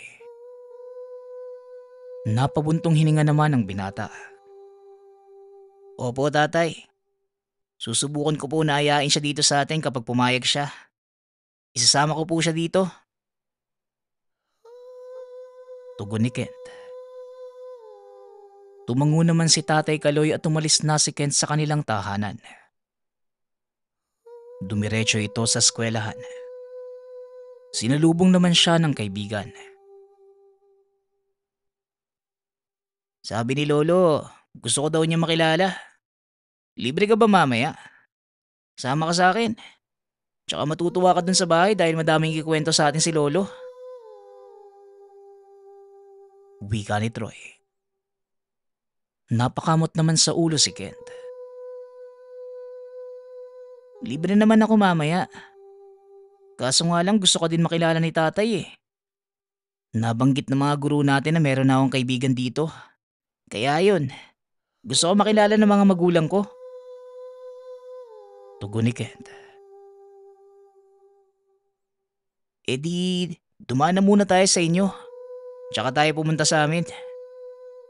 Napabuntong hininga naman ang binata. Opo, tatay. Susubukan ko po na ayain siya dito sa atin kapag pumayag siya. Isasama ko po siya dito. Tugon ni Kent. Tumango naman si Tatay Kaloy at umalis na si Kent sa kanilang tahanan. Dumiretso ito sa eskwelahan. Sinalubong naman siya ng kaibigan. Sabi ni Lolo, gusto ko daw niya makilala. Libre ka ba mamaya? Sama ka sa akin. Tsaka matutuwa ka dun sa bahay dahil madaming kikwento sa atin si Lolo. Wika ni Troy. Napakamot naman sa ulo si Kent. Libre naman ako mamaya. Kaso nga lang gusto ko din makilala ni tatay eh. Nabanggit ng mga guro natin na meron na akong kaibigan dito. Kaya yun, gusto ko makilala ng mga magulang ko. Tugon ni Kent. E di, dumaan na muna tayo sa inyo. Tsaka tayo pumunta sa amin.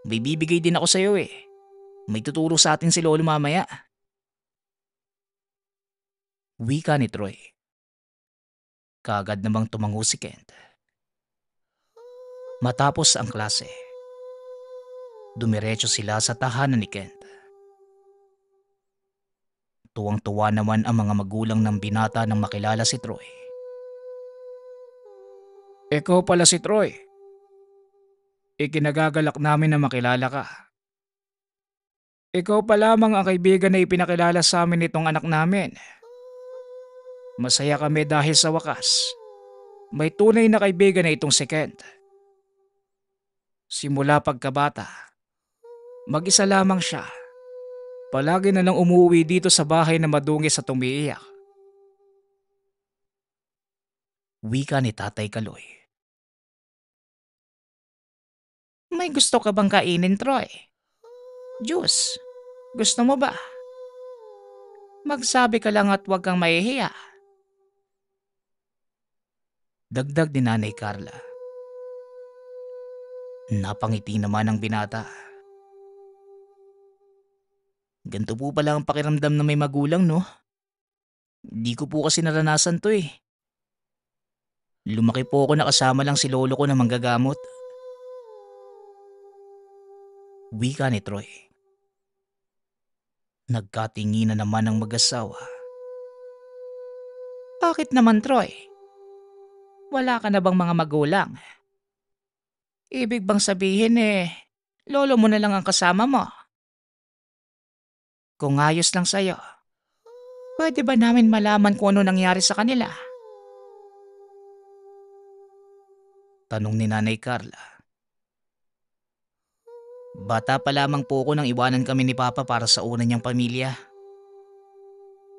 May bibigay din ako sa'yo eh. May tuturo sa atin si Lolo mamaya. Wika ni Troy. Kaagad namang tumango si Kent. Matapos ang klase, dumiretso sila sa tahanan ni Kent. Tuwang-tuwa naman ang mga magulang ng binata nang makilala si Troy. Ikaw pala si Troy. Ikinagagalak namin na makilala ka. Ikaw pa lamang ang kaibigan na ipinakilala sa amin nitong anak namin. Masaya kami dahil sa wakas. May tunay na kaibigan na itong si Kent. Simula pagkabata, mag-isa lamang siya. Palagi na lang umuwi dito sa bahay na madungis at umiiyak. Wika ni Tatay Kaloy. May gusto ka bang kainin, Troy? Juice, gusto mo ba? Magsabi ka lang at huwag kang mahihiya. Dagdag ni Nanay Carla. Napangiti naman ang binata. Ganito po pala ang pakiramdam na may magulang, no? Di ko po kasi naranasan to eh. Lumaki po ako na kasama lang si lolo ko na manggagamot. Wika ni Troy. Nagkatinginan naman ang mag-asawa. Bakit naman, Troy? Wala ka na bang mga magulang? Ibig bang sabihin lolo mo na lang ang kasama mo? Kung ayos lang sa'yo, pwede ba namin malaman kung ano nangyari sa kanila? Tanong ni Nanay Carla. Bata pa lamang po ako nang iwanan kami ni Papa para sa una niyang pamilya.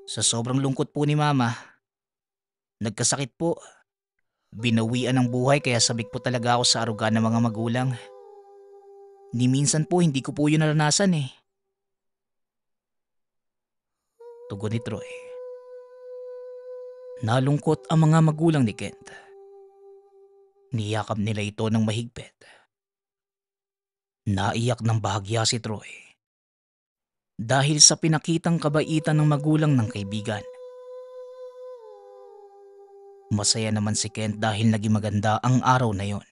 Sa sobrang lungkot po ni Mama, nagkasakit po. Binawian ng buhay kaya sabik po talaga ako sa aruga ng mga magulang. Ni minsan po hindi ko po yun naranasan eh. Tugon ni Troy. Nalungkot ang mga magulang ni Kent. Niyakap nila ito ng mahigpit. Naiyak ng bahagya si Troy. Dahil sa pinakitang kabaitan ng magulang ng kaibigan. Masaya naman si Kent dahil naging maganda ang araw na yon.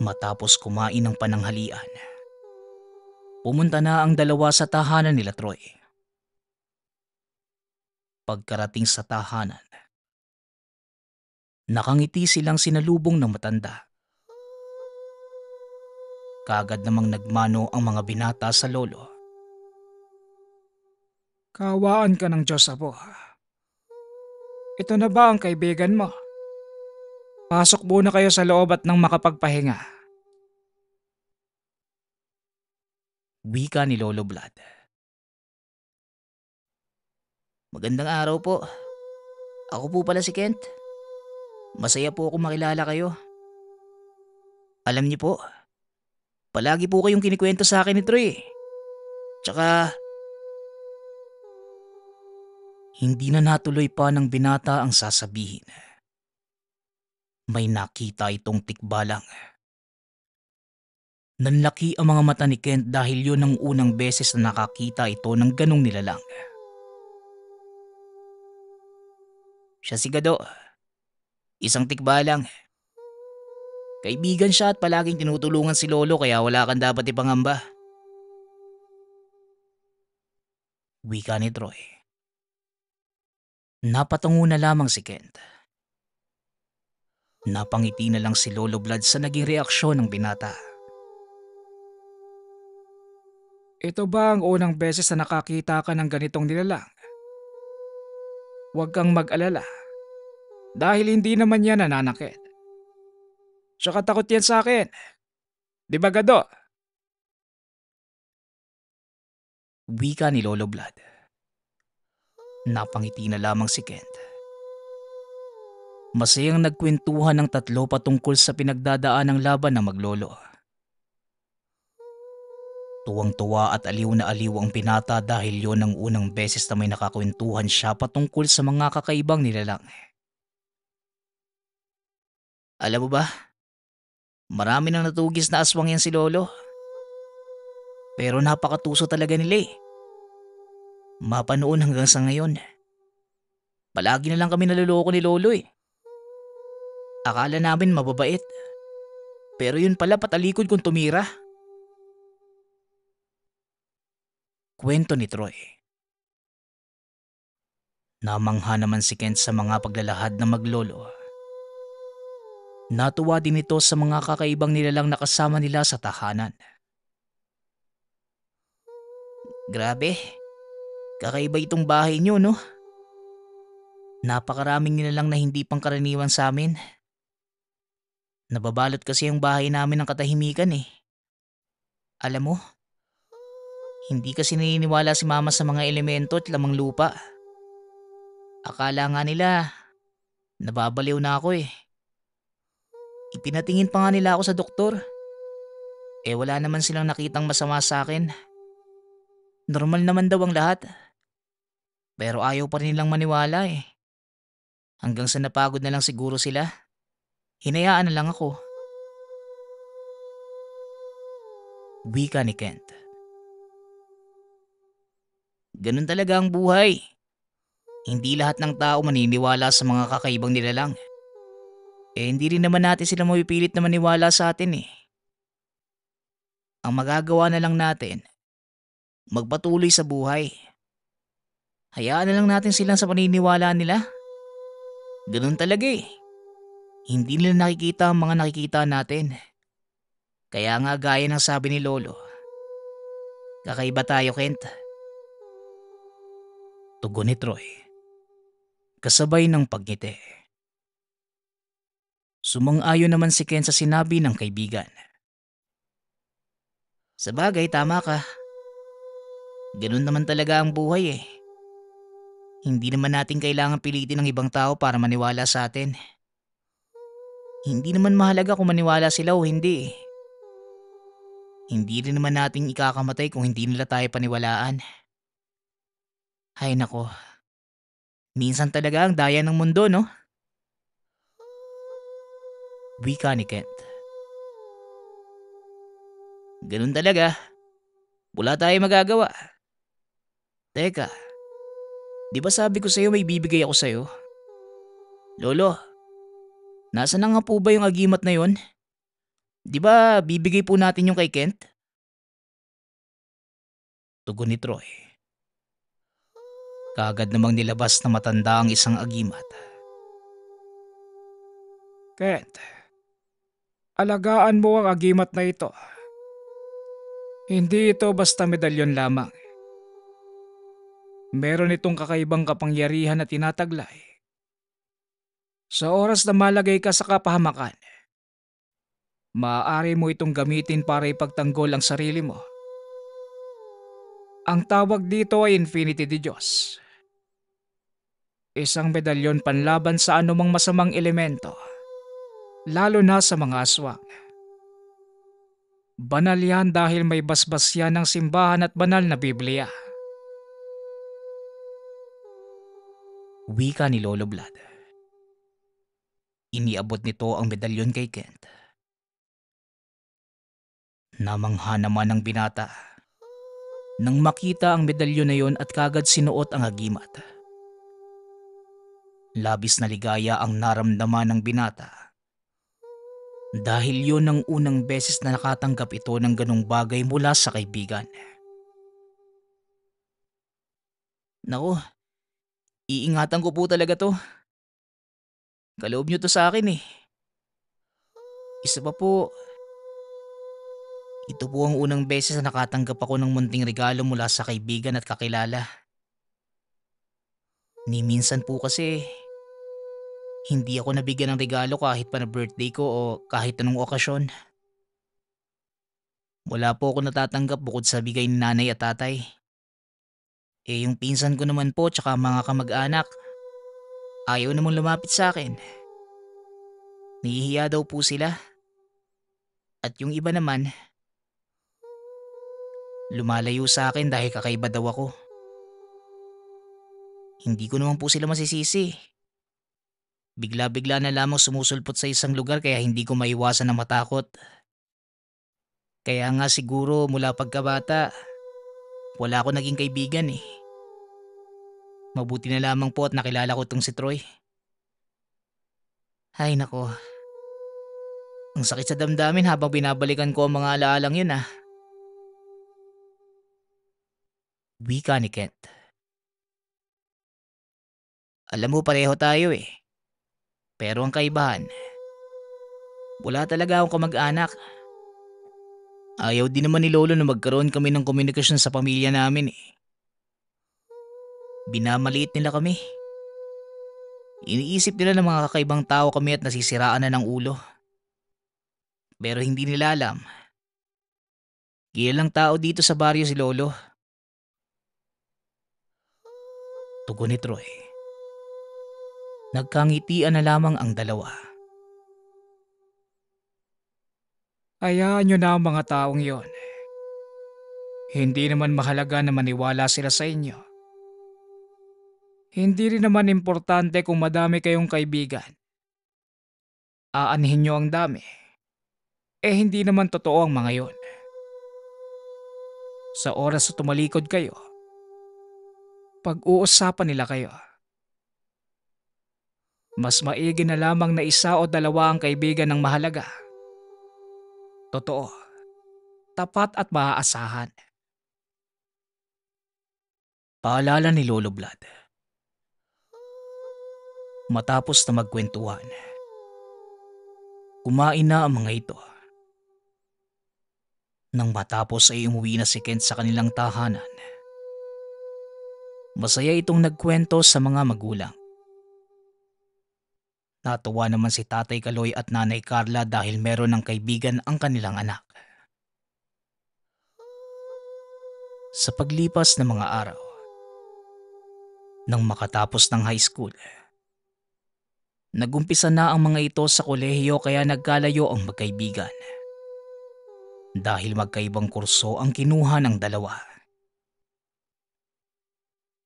Matapos kumain ng pananghalian, pumunta na ang dalawa sa tahanan nila Troy. Pagkarating sa tahanan, nakangiti silang sinalubong ng matanda. Kaagad namang nagmano ang mga binata sa lolo. Kawaan ka ng Diyos, Apo. Ito na ba ang kaibigan mo? Pasok muna kayo sa loob at nang makapagpahinga. Wika ni Lolo Vlad. Magandang araw po. Ako po pala si Kent. Masaya po ako makilala kayo. Alam niyo po, palagi po kayong kinikwento sa akin ni Troy. Tsaka, hindi na natuloy pa ng binata ang sasabihin. May nakita itong tikbalang. Nanlaki ang mga mata ni Kent dahil yun ang unang beses na nakakita ito ng ganong nilalang. Siya si Gado. Isang tikbalang. Kaibigan siya at palaging tinutulungan si Lolo kaya wala kang dapat ipangamba. Wika ni Troy. Napatungo na lamang si Kent. Napangiti na lang si Lolo Vlad sa naging reaksyon ng binata. Ito ba ang unang beses na nakakita ka ng ganitong nilalang? Huwag kang mag-alala. Dahil hindi naman yan nananakit. Tsaka takot yan sa akin. Di ba, Gado? Wika ni Lolo Vlad. Napangiti na lamang si Kent. Masayang nagkwentuhan ng tatlo patungkol sa pinagdadaan ng laban ng maglolo. Tuwang-tuwa at aliw na aliw ang binata dahil yon ang unang beses na may nakakwentuhan siya patungkol sa mga kakaibang nilalang. Alam mo ba, marami nang natugis na aswang yan si Lolo. Pero napakatuso talaga nila eh. Mapanoon hanggang sa ngayon. Palagi na lang kami naloloko ni Lolo eh. Akala namin mababait. Pero yun pala patalikod kong tumira. Kwento ni Troy. Namangha naman si Kent sa mga paglalahad ng maglolo. Natuwa din ito sa mga kakaibang nilalang nakasama nila sa tahanan. Grabe, kakaiba itong bahay niyo, no? Napakaraming nilalang na hindi pangkaraniwan sa amin. Nababalot kasi ang bahay namin ng katahimikan eh. Alam mo, hindi kasi naniniwala si mama sa mga elemento at lamang lupa. Akala nga nila, nababaliw na ako eh. Ipinatingin pa nga nila ako sa doktor. Wala naman silang nakitang masama sa akin. Normal naman daw ang lahat. Pero ayaw pa rin nilang maniwala eh. Hanggang sa napagod na lang siguro sila. Hinayaan na lang ako. Wika ni Kent. Ganun talaga ang buhay. Hindi lahat ng tao maniniwala sa mga kakaibang nilalang. Hindi rin naman natin sila mapipilit na maniwala sa atin eh. Ang magagawa na lang natin, magpatuloy sa buhay. Hayaan na lang natin silang sa paniniwala nila. Ganun talaga eh. Hindi nila nakikita ang mga nakikita natin. Kaya nga gaya ng sabi ni Lolo, kakaiba tayo, Kent. Tugon ni Troy, kasabay ng pagngiti. Sumang-ayon naman si Kent sa sinabi ng kaibigan. Sabagay, tama ka. Ganun naman talaga ang buhay eh. Hindi naman natin kailangan pilitin ng ibang tao para maniwala sa atin. Hindi naman mahalaga kung maniwala sila o hindi eh. Hindi rin naman natin ikakamatay kung hindi nila tayo paniwalaan. Hay nako, minsan talaga ang daya ng mundo, no? Wika ni Kent. Ganun talaga. Wala tayo magagawa. Teka, di ba sabi ko sa'yo may bibigay ako sa'yo? Lolo, nasa na nga po ba yung agimat na yon? Di ba bibigay po natin yung kay Kent? Tugon ni Troy. Kaagad namang nilabas na matanda ang isang agimat. Kent, alagaan mo ang agimat na ito. Hindi ito basta medalyon lamang. Meron itong kakaibang kapangyarihan na tinataglay. Sa oras na malagay ka sa kapahamakan, maaari mo itong gamitin para ipagtanggol ang sarili mo. Ang tawag dito ay Infinity de Diyos. Isang medalyon panlaban sa anumang masamang elemento, lalo na sa mga aswang. Banal yan dahil may basbas yan ng simbahan at banal na Biblia. Wika ni Lolo Vlad. Iniabot nito ang medalyon kay Kent. Namangha naman ang binata nang makita ang medalyon na yon at kagad sinuot ang agimat. Labis na ligaya ang naramdaman ng binata dahil yon ang unang beses na nakatanggap ito ng ganong bagay mula sa kaibigan. Naku, iingatan ko po talaga to. Kaloob nyo to sa akin eh. Isa pa po, ito po ang unang beses na nakatanggap ako ng munting regalo mula sa kaibigan at kakilala. Ni minsan po kasi, hindi ako nabigyan ng regalo kahit pa na birthday ko o kahit anong okasyon. Wala po ako natatanggap bukod sa bigay ni nanay at tatay. Yung pinsan ko naman po tsaka mga kamag-anak, ayaw namang lumapit sa akin. Nahihiya daw po sila. At yung iba naman, lumalayo sa akin dahil kakaiba daw ako. Hindi ko naman po sila masisisi. Bigla-bigla na lamang sumusulpot sa isang lugar kaya hindi ko maiwasan na matakot. Kaya nga siguro mula pagkabata, wala ako naging kaibigan eh. Mabuti na lamang po at nakilala ko tong si Troy. Ay nako, ang sakit sa damdamin habang binabalikan ko ang mga alaalang yun ah. Wika ni Kent. Alam mo pareho tayo eh. Pero ang kaibahan, wala talaga akong kamag-anak. Ayaw din naman ni Lolo na magkaroon kami ng komunikasyon sa pamilya namin eh. Binamaliit nila kami. Iniisip nila na mga kakaibang tao kami at nasisiraan na ng ulo. Pero hindi nila alam. Kilalang tao dito sa baryo si Lolo. Tugon ni Troy. Nagkangitian na lamang ang dalawa. Hayaan nyo na ang mga taong yon. Hindi naman mahalaga na maniwala sila sa inyo. Hindi rin naman importante kung madami kayong kaibigan. Aanhin nyo ang dami. Hindi naman totoo ang mga yon. Sa oras na tumalikod kayo, pag-uusapan nila kayo. Mas maigi na lamang na isa o dalawa ang kaibigan ng mahalaga. Totoo, tapat at maaasahan. Paalala ni Lolo Vlad. Matapos na magkwentuhan, kumain na ang mga ito. Nang matapos ay umuwi na si Kent sa kanilang tahanan. Masaya itong nagkwento sa mga magulang. Natuwa naman si Tatay Kaloy at Nanay Carla dahil meron ng kaibigan ang kanilang anak. Sa paglipas ng mga araw, nang makatapos ng high school, nagumpisa na ang mga ito sa kolehiyo kaya nagkalayo ang magkaibigan. Dahil magkaibang kurso ang kinuha ng dalawa.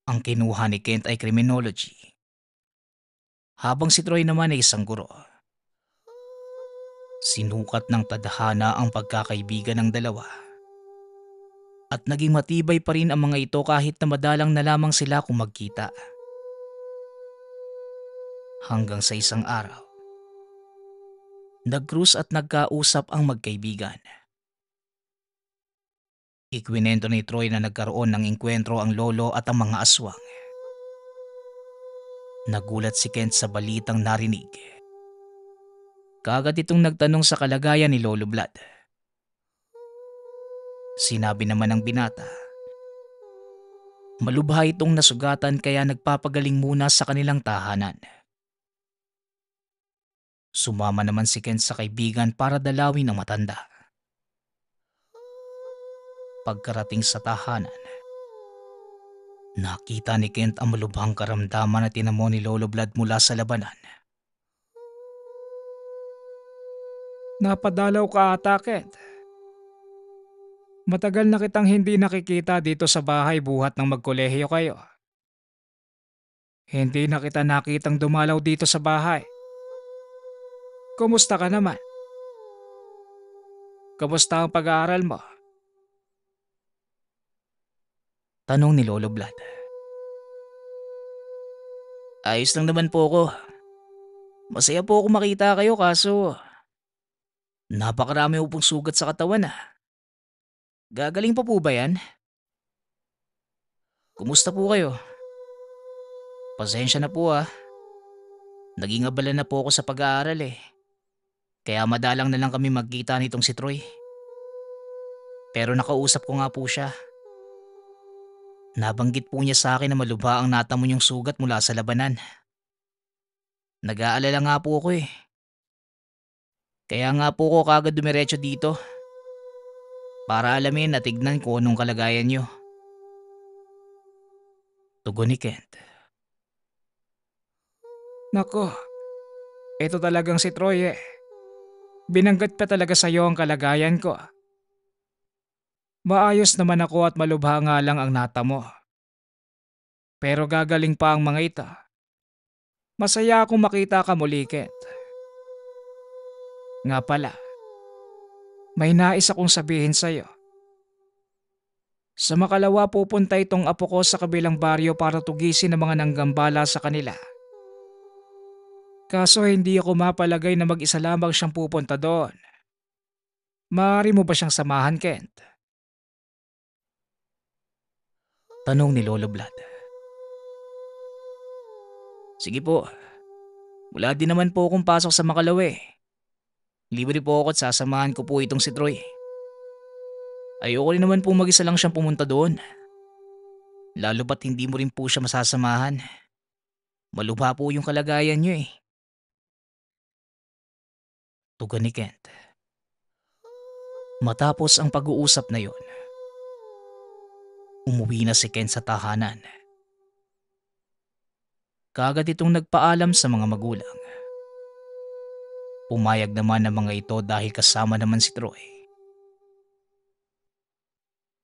Ang kinuha ni Kent ay criminology, habang si Troy naman ay isang guro. Sinukat ng tadhana ang pagkakaibigan ng dalawa. At naging matibay pa rin ang mga ito kahit na madalang na lamang sila kung magkita. Hanggang sa isang araw, nag-cruise at nagkausap ang magkaibigan. Ikwinento ni Troy na nagkaroon ng engkwentro ang lolo at ang mga aswang. Nagulat si Kent sa balitang narinig. Kaagad itong nagtanong sa kalagayan ni Lolo Vlad. Sinabi naman ng binata, malubha itong nasugatan kaya nagpapagaling muna sa kanilang tahanan. Sumama naman si Kent sa kaibigan para dalawin ang matanda. Pagkarating sa tahanan, nakita ni Kent ang malubhang karamdaman na tinamo ni Lolo Vlad mula sa labanan. Napadalaw ka ata, Kent. Matagal na kitang hindi nakikita dito sa bahay buhat ng magkolehiyo kayo. Hindi na kita nakitang dumalaw dito sa bahay. Kumusta ka naman? Kumusta ang pag-aaral mo? Tanong ni Lolo Vlad. Ayos lang naman po ako. Masaya po ako makita kayo kaso napakarami po pong sugat sa katawan ah. Gagaling pa po ba yan? Kumusta po kayo? Pasensya na po ah. Naging abala na po ako sa pag-aaral eh. Kaya madalang na lang kami magkita nitong si Troy. Pero nakausap ko nga po siya. Nabanggit po niya sa akin na malubha ang natamo niyong sugat mula sa labanan. Nag-aalala nga po ako eh. Kaya nga po ko kagad dumiretso dito. Para alamin at tignan kung anong kalagayan niyo. Tugon ni Kent. Nako, ito talagang si Troy eh. Binanggat pa talaga sa'yo ang kalagayan ko. Maayos naman ako at malubha nga lang ang natamo. Pero gagaling pa ang mga ito. Masaya akong makita ka muli, Kent. Nga pala, may nais akong sabihin sa'yo. Sa makalawa pupunta itong apo ko sa kabilang baryo para tugisin ang mga nanggambala sa kanila. Kaso hindi ako mapalagay na mag-isa lamang siyang pupunta doon. Maaari mo ba siyang samahan, Kent? Tanong ni Lolo Vlad. Sige po, wala din naman po akong pasok sa Makalawa eh. Libre po ako at sasamahan ko po itong si Troy. Ayoko rin naman po mag-isa lang siyang pumunta doon. Lalo ba't hindi mo rin po siya masasamahan. Malubha po yung kalagayan niyo eh. Tugon ni Kent. Matapos ang pag-uusap na yon, umuwi na si Kent sa tahanan. Kaagad itong nagpaalam sa mga magulang. Pumayag naman ang mga ito dahil kasama naman si Troy.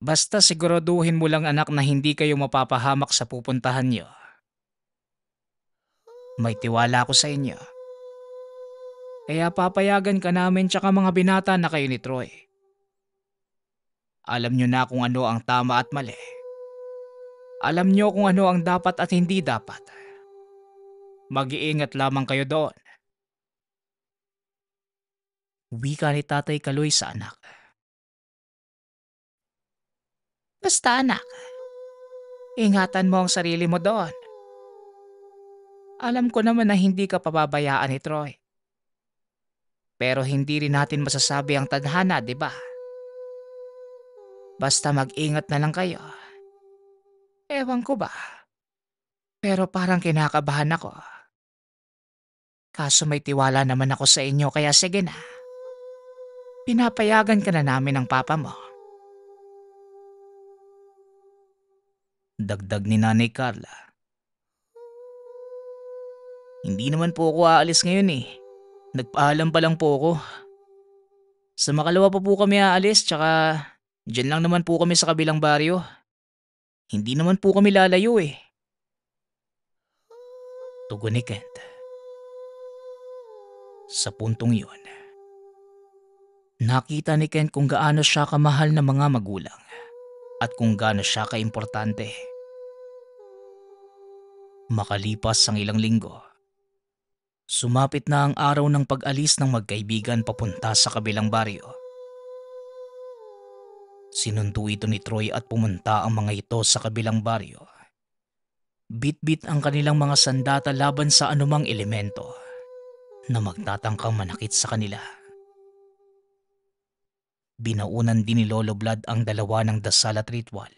Basta siguraduhin mo lang anak na hindi kayo mapapahamak sa pupuntahan niyo. May tiwala ako sa inyo. Kaya papayagan ka namin tsaka mga binata na kayo ni Troy. Alam nyo na kung ano ang tama at mali. Alam nyo kung ano ang dapat at hindi dapat. Mag-iingat lamang kayo doon. Wika ni Tatay Kaloy sa anak. Basta anak, ingatan mo ang sarili mo doon. Alam ko naman na hindi ka pababayaan ni Troy. Pero hindi rin natin masasabi ang tadhana, di ba? Basta mag-ingat na lang kayo. Ewan ko ba, pero parang kinakabahan ako. Kaso may tiwala naman ako sa inyo kaya sige na. Pinapayagan ka na namin ng papa mo. Dagdag ni Nanay Carla. Hindi naman po ako aalis ngayon eh. Nagpaalam pa lang po ako. Sa Makalawa pa po kami aalis tsaka dyan lang naman po kami sa kabilang baryo. Hindi naman po kami lalayo eh. Tugon ni Kent. Sa puntong yun, nakita ni Kent kung gaano siya kamahal ng mga magulang at kung gaano siya kaimportante. Makalipas ang ilang linggo, sumapit na ang araw ng pag-alis ng magkaibigan papunta sa kabilang baryo. Sinundo ito ni Troy at pumunta ang mga ito sa kabilang baryo. Bit-bit ang kanilang mga sandata laban sa anumang elemento na magtatangkang manakit sa kanila. Binaunan din ni Lolo Vlad ang dalawa ng dasal at ritual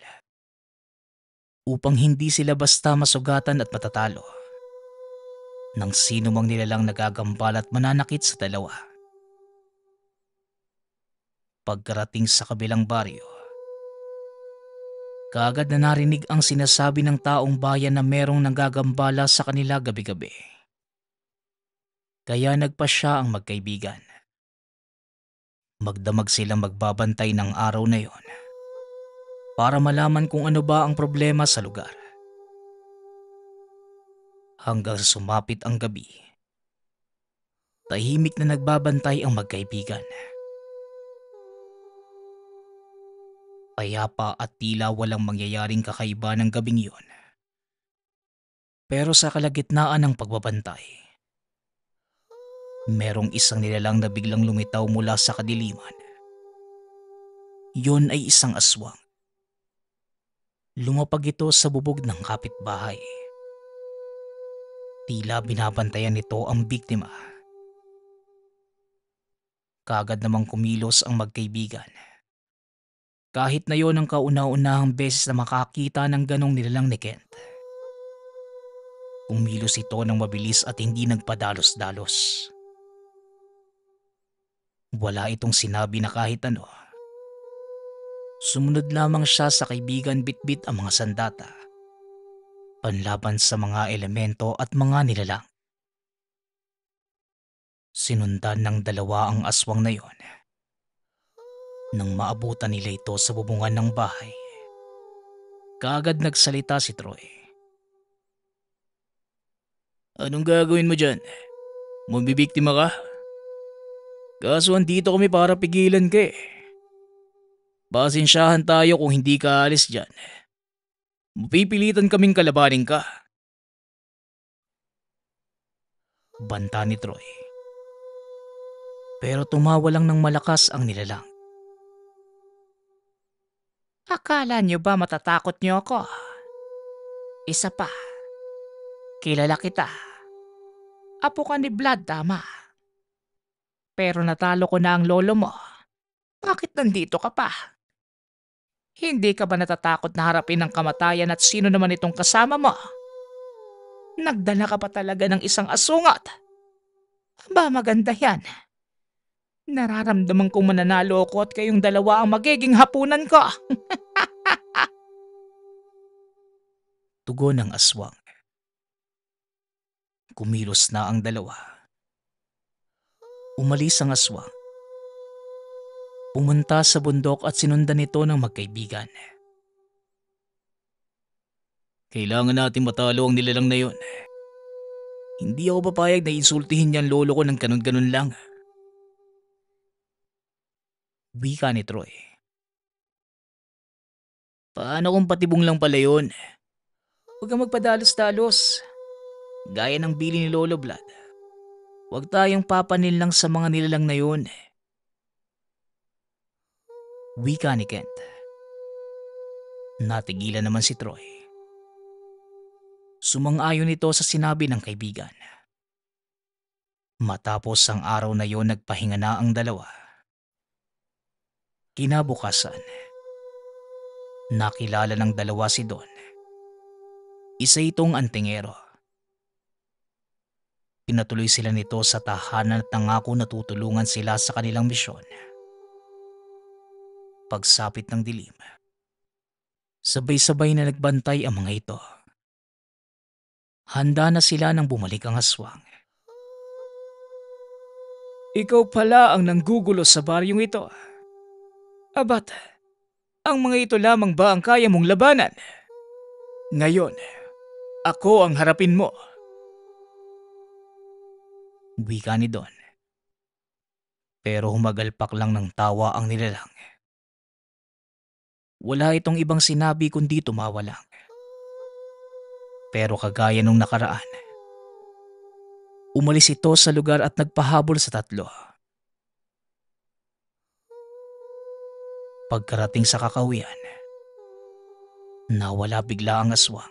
upang hindi sila basta masugatan at matatalo ng sino mang nilalang nagagambal at mananakit sa dalawa. Pagkarating sa kabilang baryo, kaagad na narinig ang sinasabi ng taong bayan na merong nanggagambala sa kanila gabi-gabi. Kaya nagpa siya ang magkaibigan. Magdamag silang magbabantay ng araw na yon para malaman kung ano ba ang problema sa lugar. Hanggang sa sumapit ang gabi, tahimik na nagbabantay ang magkaibigan. Payapa at tila walang mangyayaring kakaiba ng gabing yon. Pero sa kalagitnaan ng pagbabantay, merong isang nilalang na biglang lumitaw mula sa kadiliman. Yon ay isang aswang. Lumapag ito sa bubog ng kapitbahay. Tila binabantayan nito ang biktima. Kaagad namang kumilos ang magkaibigan. Kahit na yon ang kauna-unahang beses na makakita ng ganong nilalang ni Kent. Kumilos ito ng mabilis at hindi nagpadalos-dalos. Wala itong sinabi na kahit ano. Sumunod lamang siya sa kaibigan bitbit ang mga sandata, panlaban sa mga elemento at mga nilalang. Sinundan ng dalawa ang aswang na yon. Nang maabutan nila ito sa bubungan ng bahay, kaagad nagsalita si Troy. Anong gagawin mo dyan? Mabibiktima ka? Kaso andito kami para pigilan ka eh. Pasensyahan tayo kung hindi ka alis dyan. Mapipilitan kaming kalabanin ka. Banta ni Troy. Pero tumawa lang ng malakas ang nilalang. Akala niyo ba matatakot niyo ako? Isa pa, kilala kita. Apo ka ni Vlad, tama. Pero natalo ko na ang lolo mo. Bakit nandito ka pa? Hindi ka ba natatakot na harapin ang kamatayan at sino naman itong kasama mo? Nagdala ka pa talaga ng isang asungat. Aba, maganda yan. Nararamdaman kong mananalo ako at kayong dalawa ang magiging hapunan ko. Tugon ng aswang. Kumilos na ang dalawa. Umalis ang aswang. Pumunta sa bundok at sinundan ito ng magkaibigan. Kailangan natin matalo ang nilalang na yun. Hindi ako papayag na insultihin niyan lolo ko ng ganun-ganun lang. Wika ni Troy. Paano kung patibong lang pala yun? Huwag kang magpadalos-dalos. Gaya ng bili ni Lolo Vlad. Huwag tayong papanil lang sa mga nilalang na yun. Wika ni Kent. Natigilan naman si Troy. Sumang-ayon ito sa sinabi ng kaibigan. Matapos ang araw na yon, nagpahinga na ang dalawa. Kinabukasan, nakilala ng dalawa si Don. Isa itong antingero. Pinatuloy sila nito sa tahanan at nangako na tutulungan sila sa kanilang misyon. Pagsapit ng dilim, sabay-sabay na nagbantay ang mga ito. Handa na sila nang bumalik ang aswang. Ikaw pala ang nanggugulo sa baryong ito. Abat, ang mga ito lamang ba ang kaya mong labanan? Ngayon, ako ang harapin mo. Wika ni Don. Pero humagalpak lang ng tawa ang nilalang. Wala itong ibang sinabi kundi tumawa lang. Pero kagaya nung nakaraan, umalis ito sa lugar at nagpahabol sa tatlo. Pagkarating sa kakawian, nawala bigla ang aswang.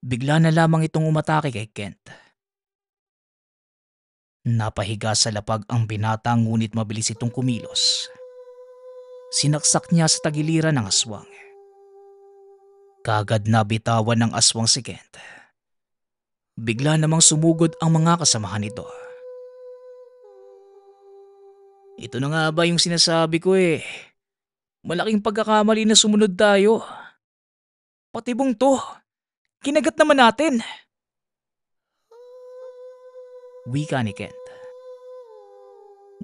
Bigla na lamang itong umatake kay Kent. Napahiga sa lapag ang binata ngunit mabilis itong kumilos. Sinaksak niya sa tagiliran ng aswang. Kagad na bitawan ng aswang si Kent. Bigla namang sumugod ang mga kasamahan nito. Ito na nga ba yung sinasabi ko eh. Malaking pagkakamali na sumunod tayo. Patibong to. Kinagat naman natin. Wika ni Kent.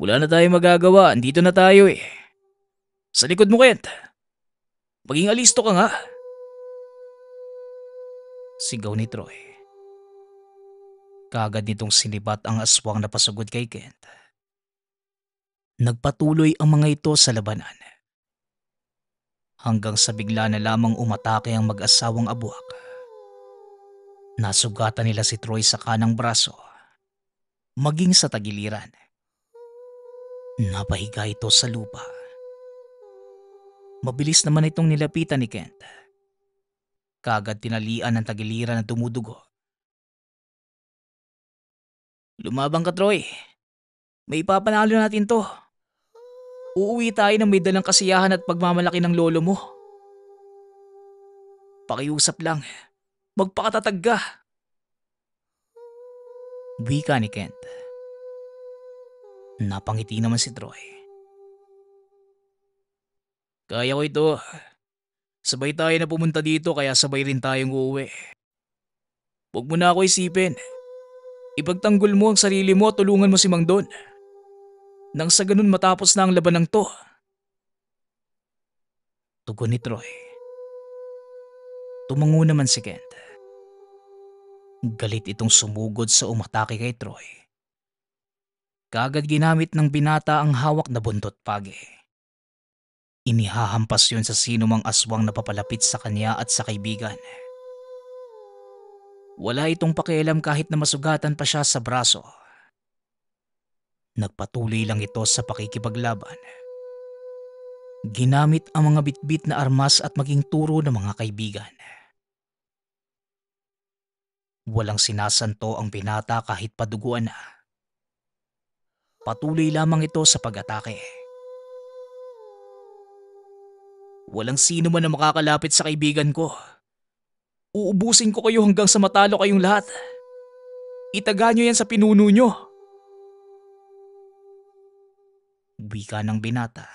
Wala na tayong magagawa. Andito na tayo eh. Sa likod mo, Kent. Maging alisto ka nga. Sigaw ni Troy. Kagad nitong sinibat ang aswang na pasugod kay Kent. Nagpatuloy ang mga ito sa labanan. Hanggang sa bigla na lamang umatake ang mag-asawang abuak. Nasugatan nila si Troy sa kanang braso, maging sa tagiliran. Napahiga ito sa lupa. Mabilis naman itong nilapitan ni Kent. Kagad tinalian ng tagiliran na dumudugo. Lumabang ka, Troy. May ipapanalo natin to. Uuwi tayo ng may dalang kasiyahan at pagmamalaki ng lolo mo. Pakiusap lang. Magpakatatag ka. Wika ni Kent. Napangiti naman si Troy. Kaya ko ito. Sabay tayo na pumunta dito kaya sabay rin tayong uuwi. Huwag mo na ako isipin. Ipagtanggol mo ang sarili mo at tulungan mo si Mang Don. Nang sa ganun matapos na ang labanang to. Tugon ni Troy. Tumango naman si Kent. Galit itong sumugod sa umatake kay Troy. Kagad ginamit ng binata ang hawak na buntot pagi. Inihahampas yun sa sino mang aswang na papalapit sa kanya at sa kaibigan. Wala itong pakialam kahit na masugatan pa siya sa braso. Nagpatuloy lang ito sa pakikipaglaban. Ginamit ang mga bitbit na armas at maging turo ng mga kaibigan. Walang sinasanto ang binata kahit paduguan na. Patuloy lamang ito sa pag-atake. Walang sino man na makakalapit sa kaibigan ko. Uubusin ko kayo hanggang sa matalo kayong lahat. Itaga nyo yan sa pinuno nyo. Wika ng binata.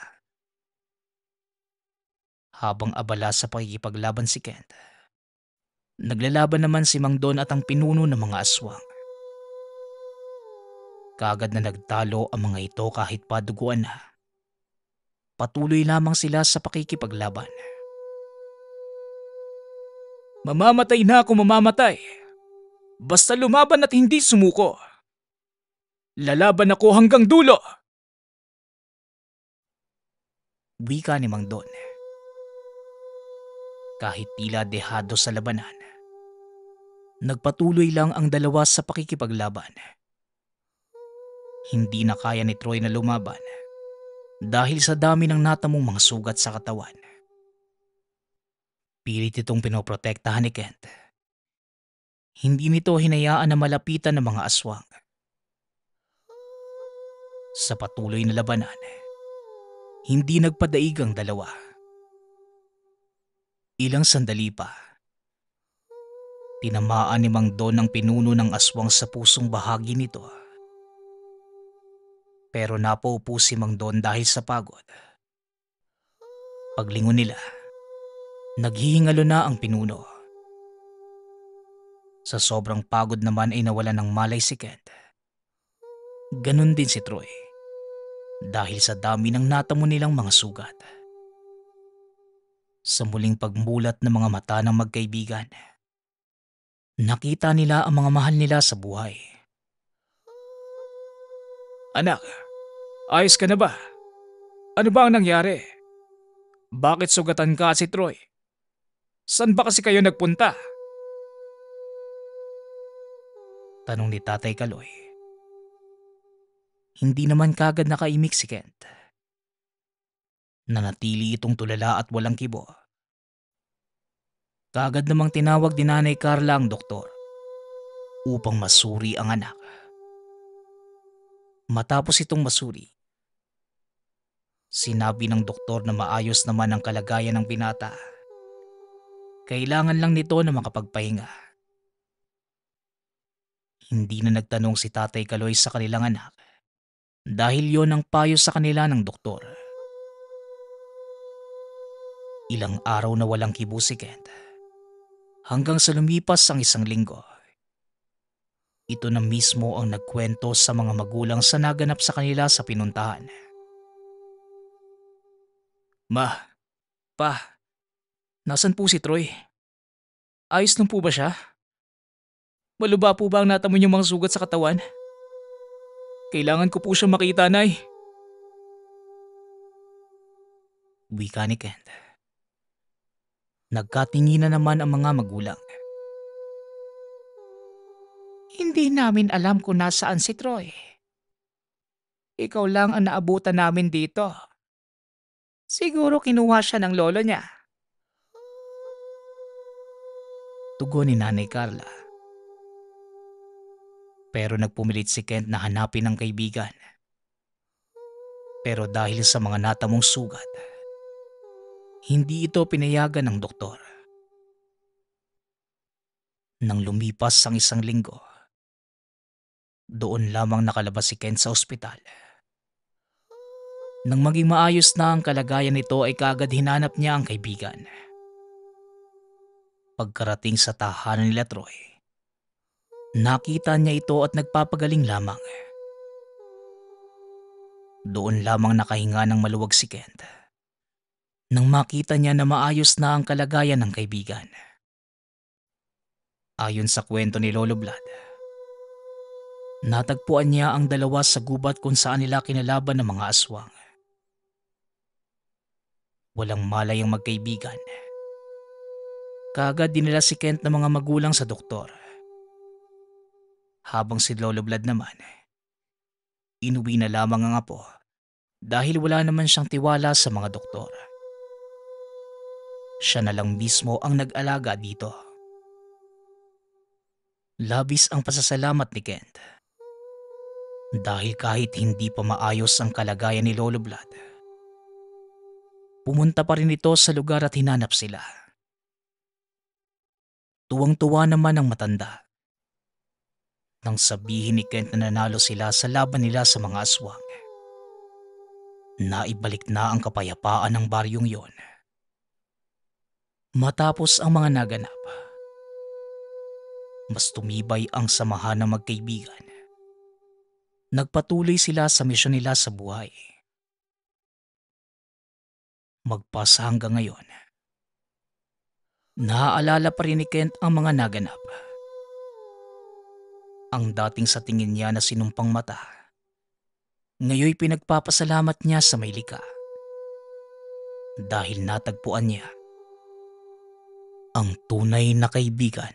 Habang abala sa pakikipaglaban si Kent, naglalaban naman si Mang Don at ang pinuno ng mga aswang. Kaagad na nagtalo ang mga ito kahit paduguan na. Patuloy lamang sila sa pakikipaglaban. Mamamatay na ako mamamatay. Basta lumaban at hindi sumuko. Lalaban ako hanggang dulo. Wika ni Mang Don. Kahit tila dehado sa labanan, nagpatuloy lang ang dalawa sa pakikipaglaban. Hindi na kaya ni Troy na lumaban dahil sa dami ng natamong mga sugat sa katawan. Pilit itong pinoprotektahan ni Kent. Hindi nito hinayaan na malapitan ng mga aswang. Sa patuloy na labanan, hindi nagpadaig ang dalawa. Ilang sandali pa, tinamaan ni Mang Don ang pinuno ng aswang sa pusong bahagi nito. Pero napaupo si Mang Don dahil sa pagod. Paglingon nila, naghihingalo na ang pinuno. Sa sobrang pagod naman ay nawalan ng malay si Kent. Ganon din si Troy dahil sa dami ng natamo nilang mga sugat. Sa muling pagmulat ng mga mata ng magkaibigan, nakita nila ang mga mahal nila sa buhay. Anak, ayos ka na ba? Ano ba ang nangyari? Bakit sugatan ka si Troy? Saan ba kasi kayo nagpunta? Tanong ni Tatay Kaloy. Hindi naman kagad nakaimik si Kent. Nanatili itong tulala at walang kibo. Kagad namang tinawag ni Nanay Carla ang doktor upang masuri ang anak. Matapos itong masuri, sinabi ng doktor na maayos naman ang kalagayan ng binata. Kailangan lang nito na makapagpahinga. Hindi na nagtanong si Tatay Kaloy sa kanilang anak dahil yon ang payo sa kanila ng doktor. Ilang araw na walang kibo si Kent hanggang sa lumipas ang 1 linggo. Ito na mismo ang nagkwento sa mga magulang sa naganap sa kanila sa pinuntahan. Ma, pa, nasan po si Troy? Ayos lang po ba siya? Malubha po ba ang natamo niyong mga sugat sa katawan? Kailangan ko po siya makita, Nay. Wika ni Kent. Nagkatinginan naman ang mga magulang. Hindi namin alam kung nasaan si Troy. Ikaw lang ang naabutan namin dito. Siguro kinuha siya ng lolo niya. Tugon ni Nanay Carla. Pero nagpumilit si Kent na hanapin ang kaibigan. Pero dahil sa mga natamong sugat, hindi ito pinayagan ng doktor. Nang lumipas ang 1 linggo, doon lamang nakalabas si Kent sa ospital. Nang maging maayos na ang kalagayan nito ay kaagad hinanap niya ang kaibigan. Pagkarating sa tahanan nila Troy, nakita niya ito at nagpapagaling lamang. Doon lamang nakahinga ng maluwag si Kent nang makita niya na maayos na ang kalagayan ng kaibigan. Ayon sa kwento ni Lolo Vlad, natagpuan niya ang dalawa sa gubat kung saan nila kinalaban ng mga aswang. Walang malay ang magkaibigan. Kaagad dinala si Kent ng mga magulang sa doktor. Habang si Lolo Vlad naman, inuwi na lamang ang apo dahil wala naman siyang tiwala sa mga doktor. Siya na lang mismo ang nag-alaga dito. Labis ang pasasalamat ni Kent. Dahil kahit hindi pa maayos ang kalagayan ni Lolo Vlad, pumunta pa rin ito sa lugar at hinanap sila. Tuwang-tuwa naman ang matanda nang sabihin ni Kent na nanalo sila sa laban nila sa mga aswang. Naibalik na ang kapayapaan ng baryong yon. Matapos ang mga naganap, mas tumibay ang samahan ng magkaibigan. Nagpatuloy sila sa misyon nila sa buhay. Magpasa hanggang ngayon, naaalala pa rin ni Kent ang mga naganap. Ang dating sa tingin niya na sinumpang mata, ngayoy pinagpapasalamat niya sa may likha dahil natagpuan niya ang tunay na kaibigan.